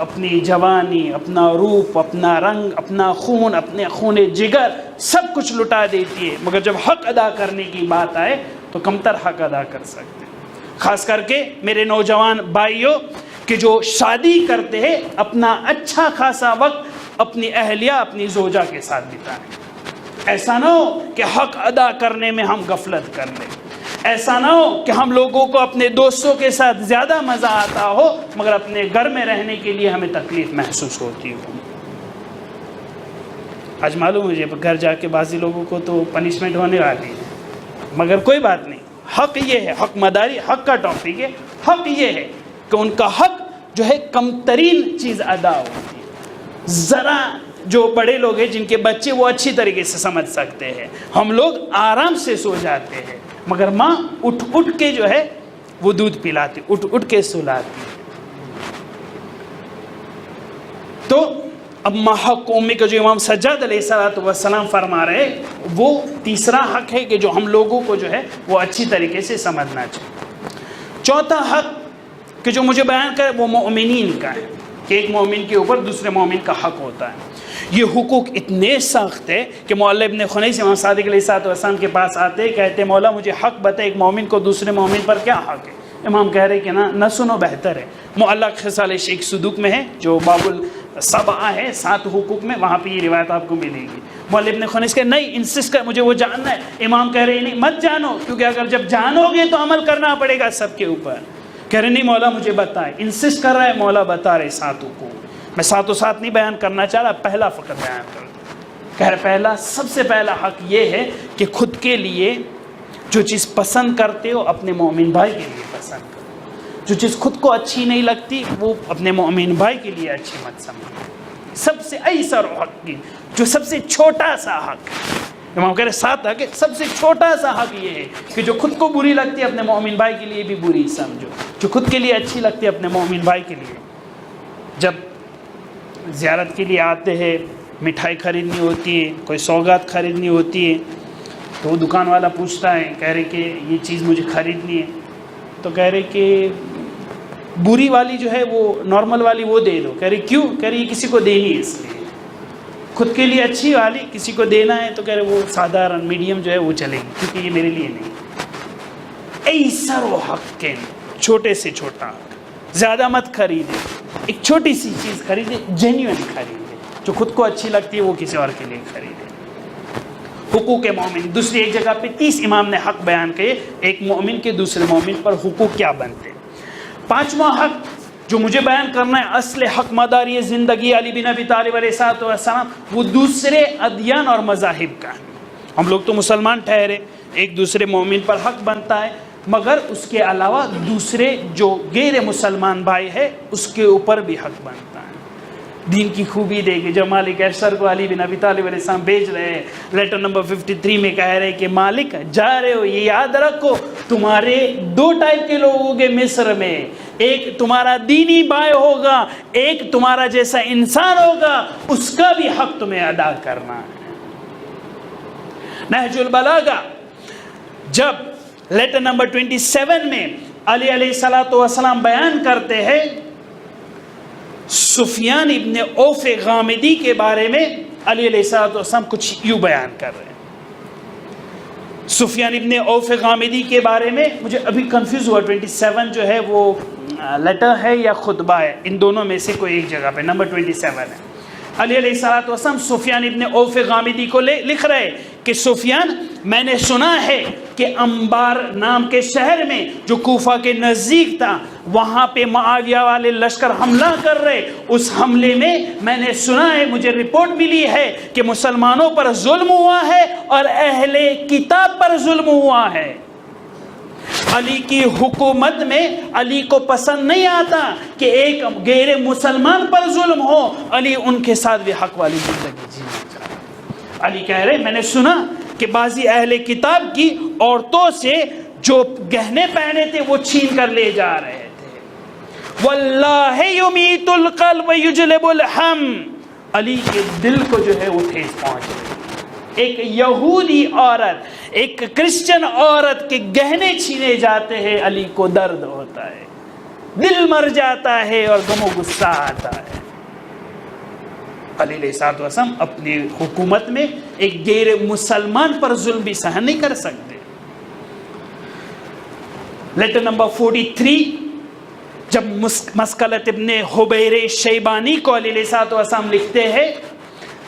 اپنی جوانی، اپنا روپ، اپنا رنگ، اپنا خون، اپنے خون جگر، سب کچھ لٹا دیتی ہے، مگر جب حق ادا کرنے کی بات آئے تو کمتر حق ادا کر سکتے ہیں۔ خاص کر کے میرے نوجوان بھائیوں کہ جو شادی کرتے ہیں، اپنا اچھا خاصا وقت اپنی اہلیہ، اپنی زوجہ کے ساتھ بتائیں۔ ایسا نہ ہو کہ حق ادا کرنے میں ہم غفلت کر لیں، ایسا نہ ہو کہ ہم لوگوں کو اپنے دوستوں کے ساتھ زیادہ مزہ آتا ہو مگر اپنے گھر میں رہنے کے لیے ہمیں تکلیف محسوس ہوتی ہو۔ آج معلوم مجھے گھر جا کے بعضی لوگوں کو تو پنشمنٹ ہونے والی ہے، مگر کوئی بات نہیں، حق یہ ہے، حق مداری، حق کا ٹاپک ہے، حق یہ ہے کہ ان کا حق جو ہے کم ترین چیز ادا ہوتی ہے۔ ذرا جو بڑے لوگ ہیں جن کے بچے وہ اچھی طریقے سے سمجھ سکتے ہیں، ہم لوگ آرام سے سو جاتے ہیں مگر ماں اٹھ اٹھ کے جو ہے وہ دودھ پلاتی، اٹھ اٹھ کے سلاتی۔ تو اما حق امی کا جو امام سجاد علیہ السلام فرما رہے، وہ تیسرا حق ہے کہ جو ہم لوگوں کو جو ہے وہ اچھی طریقے سے سمجھنا چاہیے۔ چوتھا حق کہ جو مجھے بیان کرے وہ مومنین کا ہے، کہ ایک مومن کے اوپر دوسرے مومن کا حق ہوتا ہے. یہ حقوق اتنے سخت ہے کہ مولا ابن خنیس امام صادق علیہ السلام کے پاس آتے کہتے مولا مجھے حق بتا ایک مومن کو دوسرے مومن پر کیا حق ہے. امام کہہ رہے کہ نہ سنو بہتر ہے. معلق خصال شیخ صدوق میں ہے جو باب السبعہ ہے 7 حقوق میں, وہاں پہ یہ روایت آپ کو ملے گی. مولا ابن خنیس کہ نہیں انسسٹ کر مجھے وہ جاننا ہے. امام کہہ رہے نہیں مت جانو کیونکہ اگر جب جانو گے تو عمل کرنا پڑے گا سب کے اوپر. کہہ رہے نہیں مولا مجھے بتائے. انسسٹ کر رہا ہے مولا بتا رہے 7 حقوق. میں 7 نہیں بیان کرنا چاہ رہا, پہلا فقط بیان کر دوں. کہہ رہے سب سے پہلا حق یہ ہے کہ خود کے لیے جو چیز پسند کرتے ہو اپنے مومن بھائی کے لیے پسند کرو. جو چیز خود کو اچھی نہیں لگتی وہ اپنے مومن بھائی کے لیے اچھی مت سمجھو. سب سے ایسر حق کی جو سب سے چھوٹا سا حق, امام کہہ رہے 7 حق ہے, سب سے چھوٹا سا حق یہ ہے کہ جو خود کو بری لگتی ہے اپنے مومن بھائی کے لیے بھی بری سمجھو. جو خود کے لیے اچھی لگتی ہے اپنے مومن بھائی کے لیے. جب زیارت کے لیے آتے ہیں, مٹھائی خریدنی ہوتی ہے, کوئی سوغات خریدنی ہوتی ہے, تو وہ دکان والا پوچھتا ہے کہہ رہے کہ یہ چیز مجھے خریدنی ہے, تو کہہ رہے کہ بری والی جو ہے وہ نارمل والی وہ دے دو. کہہ رہے کیوں؟ کہہ رہے یہ کسی کو دینی ہے اس لیے. خود کے لیے اچھی والی کسی کو دینا ہے تو کہہ رہے وہ سادھارن میڈیم جو ہے وہ چلے گی کیونکہ یہ میرے لیے نہیں. ایسر و حق کے چھوٹے سے چھوٹا حق. زیادہ مت خریدے, ایک چھوٹی سی چیز خریدے, جینیون خریدے, جو خود کو اچھی لگتی ہے وہ کسی اور کے لیے خریدے. حقوق مومن. دوسری ایک جگہ پہ 30 امام نے حق بیان کیے ایک مومن کے دوسرے مومن پر حقوق کیا بنتے. 5واں حق جو مجھے بیان کرنا ہے, اصل حق مداری زندگی علی بن ابی طالب علیہ السلام, وہ دوسرے ادیان اور مذاہب کا ہے. ہم لوگ تو مسلمان ٹھہرے, ایک دوسرے مومن پر حق بنتا ہے, مگر اس کے علاوہ دوسرے جو غیر مسلمان بھائی ہے اس کے اوپر بھی حق بنتا ہے. دین کی خوبی دے گی. جب مالک اشتر کو علی بن ابی طالب علیہ السلام بھیج رہے ہیں, لیٹر نمبر 53 میں کہہ رہے کہ مالک جا رہے ہو, یہ یاد رکھو تمہارے 2 ٹائپ کے لوگ ہوں گے مصر میں, ایک تمہارا دینی بھائی ہوگا, ایک تمہارا جیسا انسان ہوگا, اس کا بھی حق تمہیں ادا کرنا ہے. نہج البلاغہ جب لیٹر نمبر 27 میں علی علیہ السلام بیان کرتے ہیں سفیان ابن اوف غامدی کے بارے میں, علی علیہ السلام کچھ یوں بیان کر رہے ہیں. سفیان ابن اوف غامدی کے بارے میں مجھے ابھی کنفیوز ہوا 27 جو ہے وہ لیٹر ہے یا خطبہ ہے, ان دونوں میں سے کوئی ایک جگہ پہ نمبر 27 ہے. علی علیہ السلام سفیان ابن اوف غامدی کو لکھ رہے کہ سفیان میں نے سنا ہے کہ انبار نام کے شہر میں جو کوفہ کے نزدیک تھا وہاں پہ معاویہ والے لشکر حملہ کر رہے. اس حملے میں نے سنا ہے, مجھے رپورٹ ملی ہے کہ مسلمانوں پر ظلم ہوا ہے اور اہل کتاب پر ظلم ہوا ہے. علی کی حکومت میں علی کو پسند نہیں آتا کہ ایک غیر مسلمان پر ظلم ہو, علی ان کے ساتھ بھی حق والی زندگی جینا چاہتا ہے. علی کہہ رہے میں نے سنا کہ بعضی اہل کتاب کی عورتوں سے جو گہنے پہنے تھے وہ چھین کر لے جا رہے تھے. واللہ یمیت القلب یجلب الہم, علی کے دل کو جو ہے وہ ٹھیس پہنچ رہی. ایک یہودی عورت, ایک کرسچن عورت کے گہنے چھینے جاتے ہیں, علی کو درد ہوتا ہے, دل مر جاتا ہے اور غم و غصہ آتا ہے. علی علیہ السلام اپنی حکومت میں ایک غیر مسلمان پر ظلم بھی سہن نہیں کر سکتے. لیٹر نمبر 43 جب مسکلت ابن حبیر شیبانی کو علی علیہ السلام لکھتے ہیں,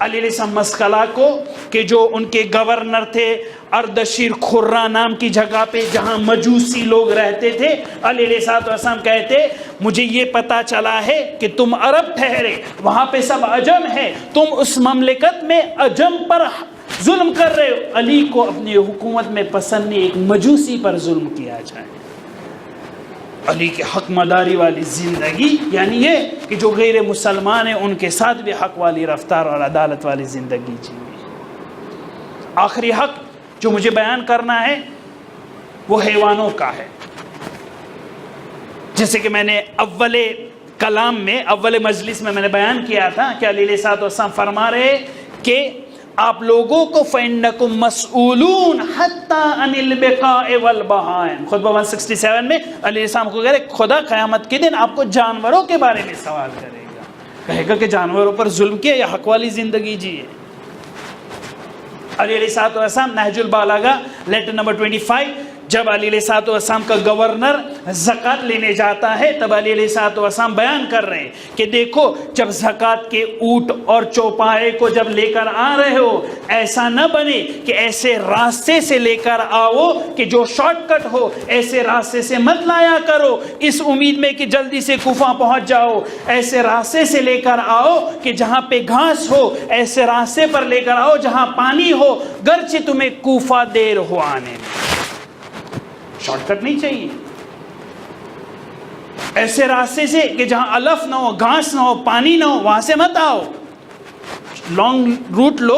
علی علیہ السلام مسکلہ کو کہ جو ان کے گورنر تھے اردشیر خرہ نام کی جگہ پہ جہاں مجوسی لوگ رہتے تھے, علی علیہ السلام کہتے مجھے یہ پتا چلا ہے کہ تم عرب ٹھہرے, وہاں پہ سب عجم ہے, تم اس مملکت میں عجم پر ظلم کر رہے ہو. علی کو اپنی حکومت میں پسند نہیں ایک مجوسی پر ظلم کیا جائے. علی کے حق مداری والی زندگی یعنی یہ کہ جو غیر مسلمان ہیں ان کے ساتھ بھی حق والی رفتار اور عدالت والی زندگی جیئے. آخری حق جو مجھے بیان کرنا ہے وہ حیوانوں کا ہے. جیسے کہ میں نے اول کلام میں, اول مجلس میں نے بیان کیا تھا کہ علی علیہ السلام فرما رہے کہ آپ لوگوں کو فَإِنَّكُمْ مَسْئُولُونَ حَتَّى عَنِ الْبِقَاءِ وَالْبَهَائِمِ, خطبہ 167 میں علیہ السلام کو کہہ رہے خدا قیامت کے دن آپ کو جانوروں کے بارے میں سوال کرے گا. کہے گا کہ جانوروں پر ظلم کیا یا حق والی زندگی جیے؟ علی علیہ السلام نہج البلاغہ لیٹر نمبر 25، جب علی علیہ السلام کا گورنر زکوٰۃ لینے جاتا ہے تب علی علیہ السلام بیان کر رہے ہیں کہ دیکھو جب زکوٰۃ کے اونٹ اور چوپائے کو جب لے کر آ رہے ہو ایسا نہ بنے کہ ایسے راستے سے لے کر آؤ کہ جو شارٹ کٹ ہو، ایسے راستے سے مت لایا کرو اس امید میں کہ جلدی سے کوفہ پہنچ جاؤ، ایسے راستے سے لے کر آؤ کہ جہاں پہ گھاس ہو، ایسے راستے پر لے کر آؤ جہاں پانی ہو، گرچہ تمہیں کوفہ دیر ہو آنے میں، شارٹ کٹ نہیں چاہیے، ایسے راستے سے کہ جہاں علف نہ ہو، گھاس نہ ہو، پانی نہ ہو، وہاں سے مت آؤ، لانگ روٹ لو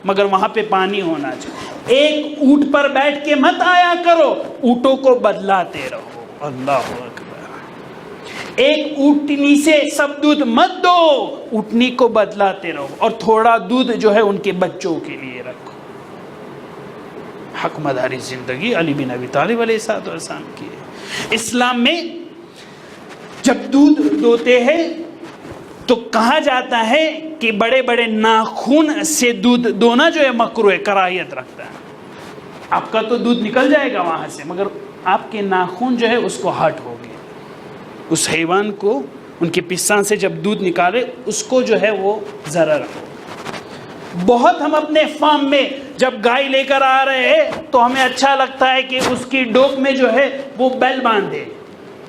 مگر وہاں پہ پانی ہونا چاہیے۔ ایک اونٹ پر بیٹھ کے مت آیا کرو، اونٹوں کو بدلاتے رہو، اللہ اکبر۔ ایک اونٹنی سے سب دودھ مت دو، اونٹنی کو بدلاتے رہو، اور تھوڑا دودھ جو ہے ان کے بچوں کے لیے رکھو۔ حق مداری زندگی علی بن ابی طالب علیہ السلام کی ہے۔ اسلام میں جب دودھ دوتے ہیں تو کہا جاتا ہے کہ بڑے بڑے ناخن سے دودھ دونا جو ہے مکروہ ہے، کراہیت رکھتا ہے۔ آپ کا تو دودھ نکل جائے گا وہاں سے، مگر آپ کے ناخن جو ہے اس کو ہرٹ ہوگی، اس حیوان کو ان کے پستان سے جب دودھ نکالے اس کو جو ہے وہ ضرر ہو۔ بہت ہم اپنے فارم میں جب گائے لے کر آ رہے ہیں تو ہمیں اچھا لگتا ہے کہ اس کی ڈوک میں جو ہے وہ بیل باندھے،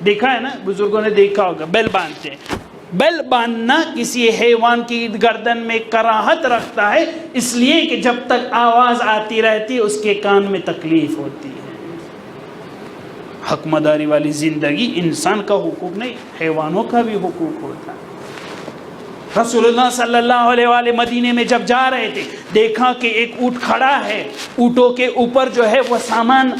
دیکھا ہے نا، بزرگوں نے دیکھا ہوگا بیل باندھتے ہیں۔ بیل باندھنا کسی حیوان کی گردن میں کراہت رکھتا ہے، اس لیے کہ جب تک آواز آتی رہتی ہے اس کے کان میں تکلیف ہوتی ہے۔ حق مداری والی زندگی انسان کا حقوق نہیں، حیوانوں کا بھی حقوق ہوتا ہے۔ رسول اللہ صلی اللہ علیہ وآلہ مدینے میں جب جا رہے تھے دیکھا کہ ایک اونٹ کھڑا ہے، اونٹوں کے اوپر جو ہے وہ سامان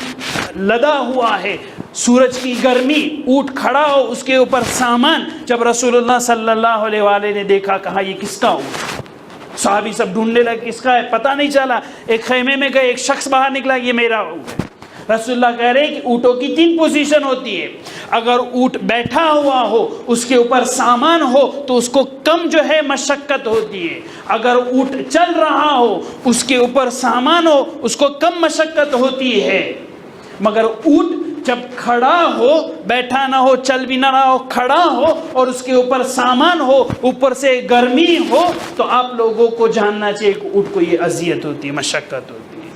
لدا ہوا ہے، سورج کی گرمی، اونٹ کھڑا ہو اس کے اوپر سامان۔ جب رسول اللہ صلی اللہ علیہ وآلہ نے دیکھا، کہا یہ کس کا اونٹ؟ صحابی سب ڈھونڈنے لگے کس کا ہے، پتہ نہیں چلا۔ ایک خیمے میں گئے، ایک شخص باہر نکلا، یہ میرا اونٹ ہے۔ رسول اللہ کہہ رہے ہیں کہ اونٹوں کی 3 پوزیشن ہوتی ہے، اگر اونٹ بیٹھا ہوا ہو اس کے اوپر سامان ہو تو اس کو کم جو ہے مشقت ہوتی ہے، اگر اونٹ چل رہا ہو اس کے اوپر سامان ہو اس کو کم مشقت ہوتی ہے، مگر اونٹ جب کھڑا ہو، بیٹھا نہ ہو، چل بھی نہ رہا ہو، کھڑا ہو اور اس کے اوپر سامان ہو، اوپر سے گرمی ہو، تو آپ لوگوں کو جاننا چاہیے کہ اونٹ کو یہ اذیت ہوتی ہے، مشقت ہوتی ہے۔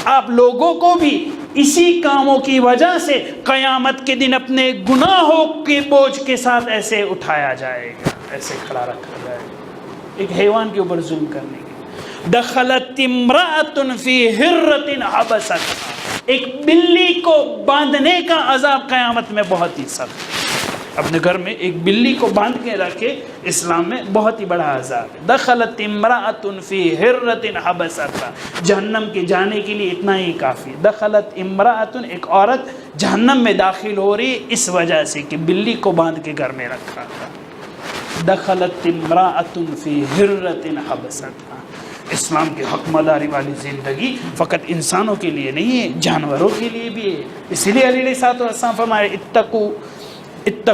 آپ لوگوں کو بھی اسی کاموں کی وجہ سے قیامت کے دن اپنے گناہوں کے بوجھ کے ساتھ ایسے اٹھایا جائے گا، ایسے کھڑا رکھا جائے گا۔ ایک حیوان کے اوپر ظلم کرنے کے، دخلت امرأۃ فی ہرۃ حبستھا، ایک بلی کو باندھنے کا عذاب قیامت میں بہت ہی سخت ہے۔ اپنے گھر میں ایک بلی کو باندھ کے رکھے، اسلام میں بہت ہی بڑا عذاب ہے۔ دخلت امرأۃ فی ہرۃ حبستھا، جہنم کے جانے کے لیے اتنا ہی کافی۔ دخلت امرأۃ، ایک عورت جہنم میں داخل ہو رہی ہے اس وجہ سے کہ بلی کو باندھ کے گھر میں رکھا تھا۔ دخلت امرأۃ فی ہرۃ حبستھا۔ اسلام کی حق مداری والی زندگی فقط انسانوں کے لیے نہیں ہے، جانوروں کے لیے بھی ہے۔ اسی لیے علی علیہ السلام فرمائے اتقوا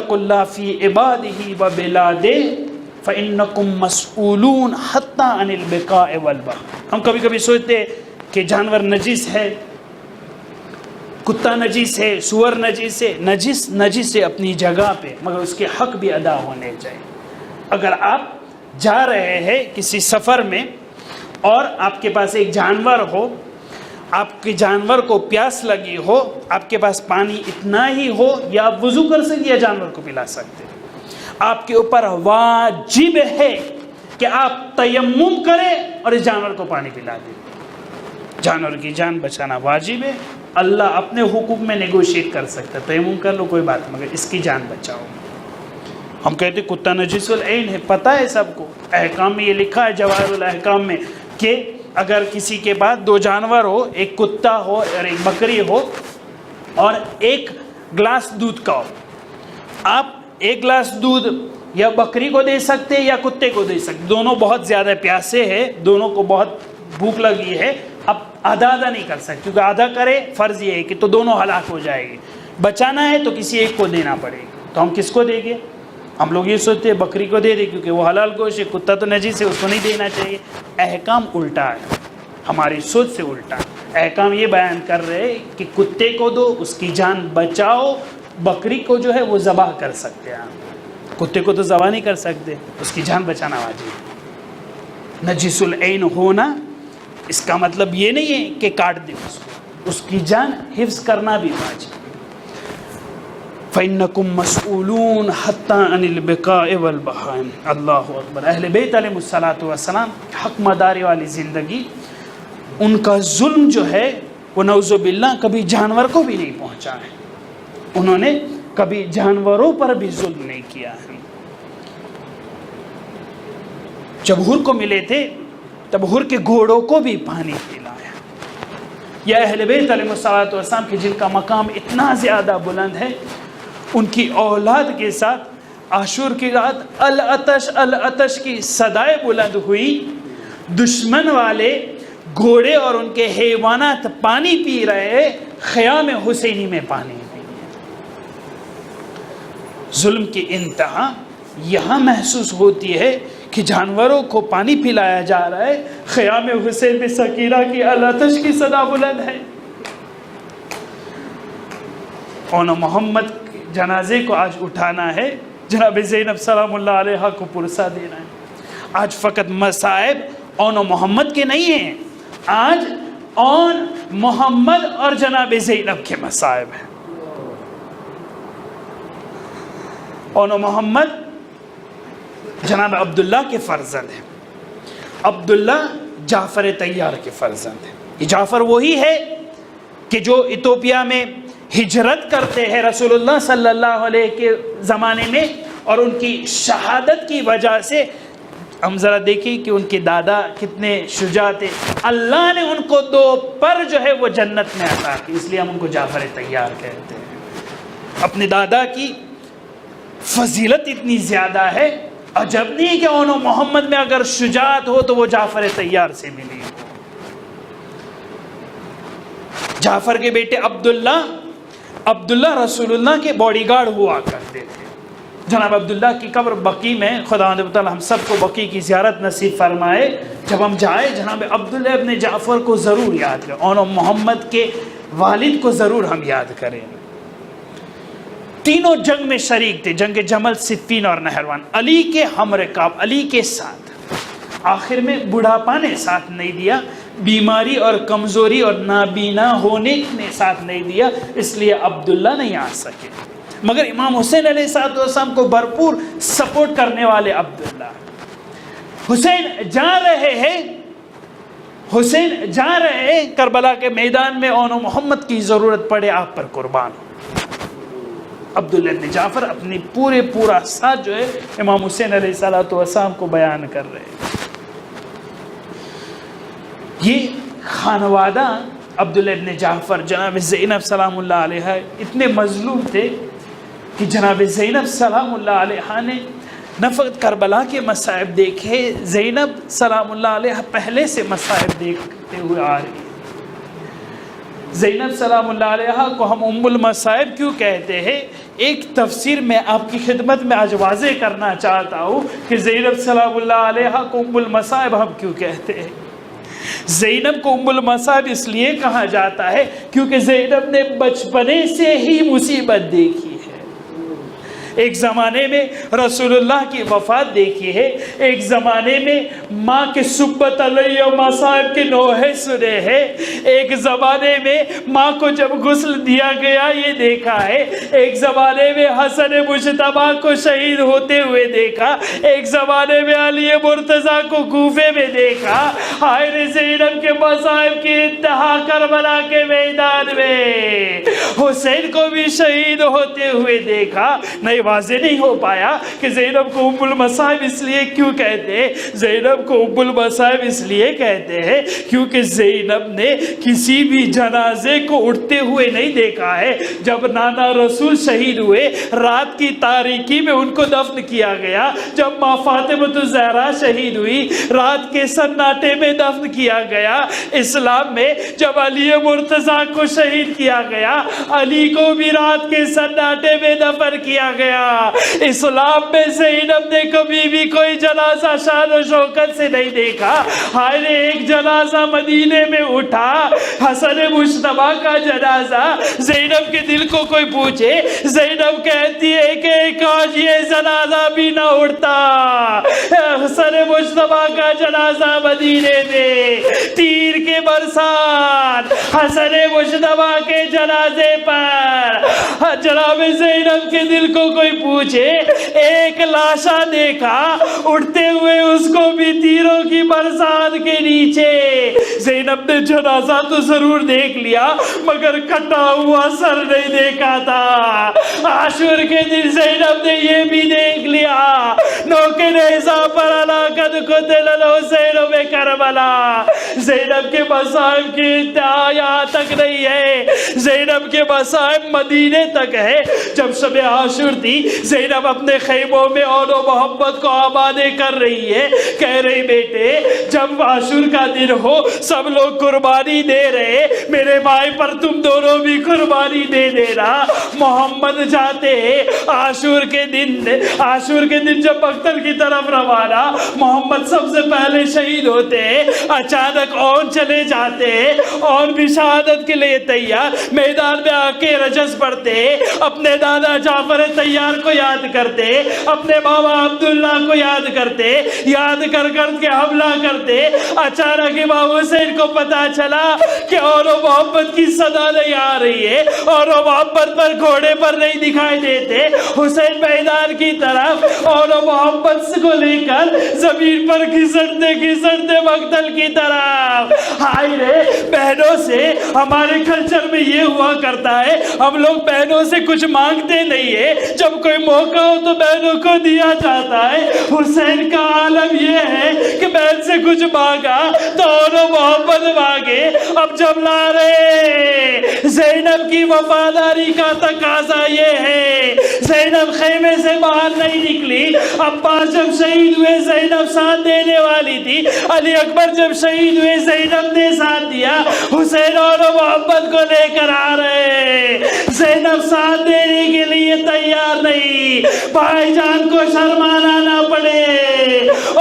اللہ فی عبادہ و بلادہ فإنکم مسئولون حتی عن البقاء والبقاء۔ ہم کبھی کبھی سوچتے ہیں کہ جانور نجس ہے، کتا نجس ہے، سور نجس ہے۔ نجس ہے اپنی جگہ پہ، مگر اس کے حق بھی ادا ہونے چاہیے۔ اگر آپ جا رہے ہیں کسی سفر میں اور آپ کے پاس ایک جانور ہو، آپ کے جانور کو پیاس لگی ہو، آپ کے پاس پانی اتنا ہی ہو، یا آپ وضو کر سکتے یا جانور کو پلا سکتے، آپ کے اوپر واجب ہے کہ آپ تیمم کریں اور اس جانور کو پانی پلا دیں۔ جانور کی جان بچانا واجب ہے۔ اللہ اپنے حقوق میں نیگوشیٹ کر سکتا ہے، تیمم کر لو کوئی بات، مگر اس کی جان بچاؤ۔ ہم کہتے کتا نجس العین ہے، پتہ ہے سب کو، احکام میں یہ لکھا ہے جواہر الاحکام میں کہ اگر کسی کے پاس 2 جانور ہو، ایک کتا ہو اور ایک بکری ہو، اور ایک گلاس دودھ کا ہو، آپ ایک گلاس دودھ یا بکری کو دے سکتے یا کتے کو دے سکتے، دونوں بہت زیادہ پیاسے ہیں، دونوں کو بہت بھوک لگی ہے، اب آدھا نہیں کر سکتے، کیونکہ آدھا کرے فرض یہ ہے کہ تو دونوں ہلاک ہو جائے گی، بچانا ہے تو کسی ایک کو دینا پڑے گا، تو ہم کس کو دیں گے؟ ہم لوگ یہ سوچتے ہیں بکری کو دے دے کیونکہ وہ حلال گوشت ہے، کتا تو نجس ہے اس کو نہیں دینا چاہیے. احکام الٹا ہے، ہماری سوچ سے الٹا. احکام یہ بیان کر رہے کہ کتے کو دو، اس کی جان بچاؤ، بکری کو جو ہے وہ ذبح کر سکتے ہیں. کتے کو تو ذبح نہیں کر سکتے، اس کی جان بچانا واجب ہے. نجس العین ہونا اس کا مطلب یہ نہیں ہے کہ کاٹ دے اس کی جان حفظ کرنا بھی واجب. فَإِنَّكُمْ مَسْئُولُونَ حَتَّى عَنِ الْبِقَاءِ وَالْبَهَائِمِ. اللہ اکبر. اہل بیت علیہ الصلوۃ والسلام حق مداری والی زندگی، ان کا ظلم جو ہے وہ نعوذ باللہ کبھی جانور کو بھی نہیں پہنچا ہے. انہوں نے کبھی جانوروں پر بھی ظلم نہیں کیا ہے. جب حور کو ملے تھے تب حور کے گھوڑوں کو بھی پانی پلایا. یہ اہل بیت علیہ الصلوۃ والسلام کے جن کا مقام اتنا زیادہ بلند ہے، ان کی اولاد کے ساتھ عاشور کی رات العطش العطش کی صدائیں بلند ہوئی. دشمن والے گھوڑے اور ان کے حیوانات پانی پی رہے، خیام حسینی میں پانی پی. ظلم کی انتہا یہاں محسوس ہوتی ہے کہ جانوروں کو پانی پلایا جا رہا ہے، خیام حسین میں سکینہ کی العطش کی صدا بلند ہے. اون محمد جنازے کو آج اٹھانا ہے، جناب زینب سلام اللہ علیہ کو پرسہ دینا ہے. آج فقط مصائب اون محمد کے نہیں ہیں، آج اون محمد اور جناب زینب کے مصائب ہیں. اون محمد جناب عبداللہ کے فرزند ہیں. عبداللہ جعفر طیار کے فرزند ہیں. یہ جعفر وہی ہے کہ جو ایتھوپیا میں ہجرت کرتے ہیں رسول اللہ صلی اللہ علیہ کے زمانے میں، اور ان کی شہادت کی وجہ سے ہم ذرا دیکھیں کہ ان کے دادا کتنے شجاع تھے. اللہ نے ان کو 2 پر جو ہے وہ جنت میں عطا کی، اس لیے ہم ان کو جعفر طیار کہتے ہیں. اپنے دادا کی فضیلت اتنی زیادہ ہے، عجب نہیں کہ اونو محمد میں اگر شجاعت ہو تو وہ جعفر طیار سے ملی ہو. جعفر کے بیٹے عبداللہ رسول اللہ کے باڈی گارڈ ہوا کرتے تھے. جناب عبداللہ کی قبر بقی میں، خدا تعالی ہم سب کو بقی کی زیارت نصیب فرمائے. جب ہم جائیں جناب عبداللہ ابن جعفر کو ضرور یاد کریں، اونو محمد کے والد کو ضرور ہم یاد کریں. تینوں جنگ میں شریک تھے، جنگ جمل، صفین اور نہروان. علی کے ہمرکاب، علی کے ساتھ. آخر میں بڑھاپا نے ساتھ نہیں دیا، بیماری اور کمزوری اور نابینا ہونے نے ساتھ نہیں دیا، اس لیے عبداللہ نہیں آ سکے. مگر امام حسین علیہ السلام کو بھرپور سپورٹ کرنے والے عبداللہ. حسین جا رہے ہیں کربلا کے میدان میں، اونو محمد کی ضرورت پڑے آپ پر قربان ہو. عبداللہ ابن جعفر اپنی پورا ساتھ جو ہے امام حسین علیہ السلام کو بیان کر رہے ہیں. یہ خانوادہ عبداللہ ابن جعفر، جناب زینب سلام اللہ علیہ اتنے مظلوم تھے کہ جناب زینب سلام اللہ علیہ نے نہ فقط کربلا کے مصائب دیکھے، زینب سلام اللہ علیہ پہلے سے مصائب دیکھتے ہوئے آ رہی ہے. زینب سلام اللہ علیہ کو ہم ام المصائب کیوں کہتے ہیں؟ ایک تفسیر میں آپ کی خدمت میں آج واضح کرنا چاہتا ہوں کہ زینب سلام اللہ علیہ کو ام المصائب ہم کیوں کہتے ہیں. زینب کو ام المصائب اس لیے کہا جاتا ہے کیونکہ زینب نے بچپنے سے ہی مصیبت دیکھی ہے. ایک زمانے میں رسول اللہ کی وفات دیکھی ہے، ایک زمانے میں ماں کے سبت علیہ مصائب کے نوحے سنے ہیں، ایک زمانے میں ماں کو جب غسل دیا گیا یہ دیکھا ہے، ایک زمانے میں حسن مجتبی کو شہید ہوتے ہوئے دیکھا، ایک زمانے میں علی مرتضیٰ کو کوفے میں دیکھا. ہائے زینب کے مصائب کی انتہا کربلا کے میدان میں حسین کو بھی شہید ہوتے ہوئے دیکھا. نہیں واضح نہیں ہو پایا کہ زینب کو ام المصائب اس لیے کیوں کہتے ہیں. زینب زینب کو ام المصائب اس لیے کہتے ہیں کیونکہ زینب نے کسی بھی جنازے کو اٹھتے ہوئے نہیں دیکھا ہے. جب نانا رسول شہید ہوئے رات کی تاریکی میں ان کو دفن کیا گیا. جب ماں فاطمہ الزہرا شہید ہوئی رات کے سناٹے میں دفن کیا گیا. اسلام میں جب علی مرتضیٰ کو شہید کیا گیا علی کو بھی رات کے سناٹے میں دفن کیا گیا. اسلام میں زینب نے کبھی بھی کوئی جنازہ شان و شوکت سے نہیں دیکھا. ہائے ایک جنازہ مدینے میں اٹھا حسن مجتبیٰ کا جنازہ. زینب کے دل کو کوئی پوچھے زینب کہتی ہے کہ کاش یہ جنازہ بھی نہ اٹھتا. حسن مجتبیٰ کا جنازہ مدینے میں تیر کے برسات حسن مجتبیٰ کے جنازے پر. جناب زینب کے دل کو کوئی پوچھے ایک لاشا دیکھا اٹھتے ہوئے اس کو بھی تیروں کی برسات کے نیچے. زینب نے جنازہ تو ضرور دیکھ لیا مگر کٹا ہوا سر نہیں دیکھا تھا. عاشور کے دن زینب نے یہ بھی دیکھ لیا نوکے نیزہ پر علاقت قتل الحسین میں کربلا. زینب کے مصائب کی انتہا یہاں تک نہیں ہے. زینب کے مصائب مدینے تک ہے. جب شب عاشور تھی زینب اپنے خیموں میں اول و محمد کو آبادے کر رہی ہے. کہہ رہی بیٹے جب عاشور کا دن ہو سب لوگ قربانی دے رہے میرے بھائی پر تم دونوں بھی قربانی دے دینا. محمد جاتے عاشور کے دن جب مقتل کی طرف روانہ محمد سب سے پہلے شہید ہوتے. اچانک اون چلے جاتے اون بھی شہادت کے لیے تیار. میدان میں آ کے رجز پڑھتے اپنے دادا جعفر طیار کو یاد کرتے اپنے بابا عبداللہ کو یاد کرتے. یاد کر کے حملہ کرتے. اچانک امام حسین کو پتا چلا کہ اور محمد کی صدا نہیں آ رہی ہے اور محمد پر گھوڑے پر نہیں دکھائی دیتے. حسین میدان کی طرف اور محمد کو لے کر زمین پر گھسٹتے مقتل کی طرف. ہائے رے بہنوں سے ہمارے کلچر میں یہ ہوا کرتا ہے ہم لوگ بہنوں سے کچھ مانگتے نہیں ہے. جب کوئی موقع ہو تو بہنوں کو دیا جاتا ہے. حسین کا عالم یہ ہے کہ بہن سے کچھ مانگا تو اور محمد مانگے. اب جب لا رہے زینب کی وفاداری کا تقاضا یہ ہے. زینب خیمے سے باہر نہیں نکلی. عباس جب شہید ہوئے زینب ساتھ دینے والی تھی. علی اکبر جب شہید ہوئے زینب نے ساتھ دیا. حسین اور محمد کو لے کر آ رہے زینب ساتھ دینے کے لیے تیار نہیں. بھائی جان کو شرمانا نہ پڑے.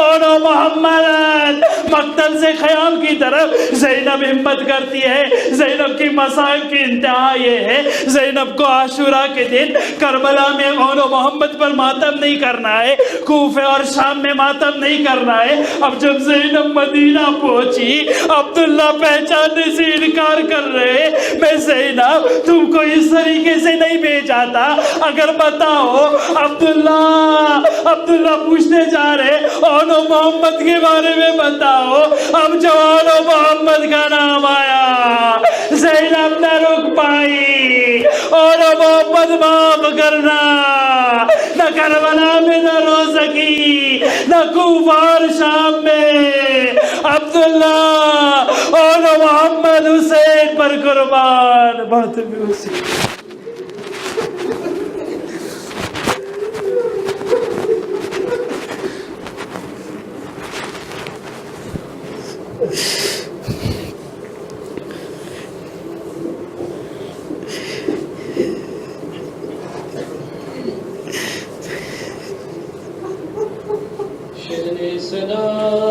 اور محمد مقتل سے خیام کی طرف زینب ہمت کرتی ہے. زینب کی مصائب کی انتہا یہ ہے زینب کو عاشورہ کے دن کربلا میں اور محمد پر ماتم نہیں کرنا ہے. کوفہ اور شام میں ماتم نہیں کرنا ہے. اب جب زینب مدینہ پہنچی عبداللہ پہچاننے سے انکار کر رہے. میں زینب تم کو اس طریقے سے نہیں بھیجا تھا. اگر بتاؤ عبداللہ پوچھنے جا رہے اور محمد کے بارے میں بتاؤ. اب جو اور محمد کا نام آیا زینب نہ رک پائی. اور محمد معاف کرنا نہ کربلا میں نہ رو سکی نہ کوفہ اور شام میں. عبداللہ اور محمد حسین پر قربان. بات میں حسین صدا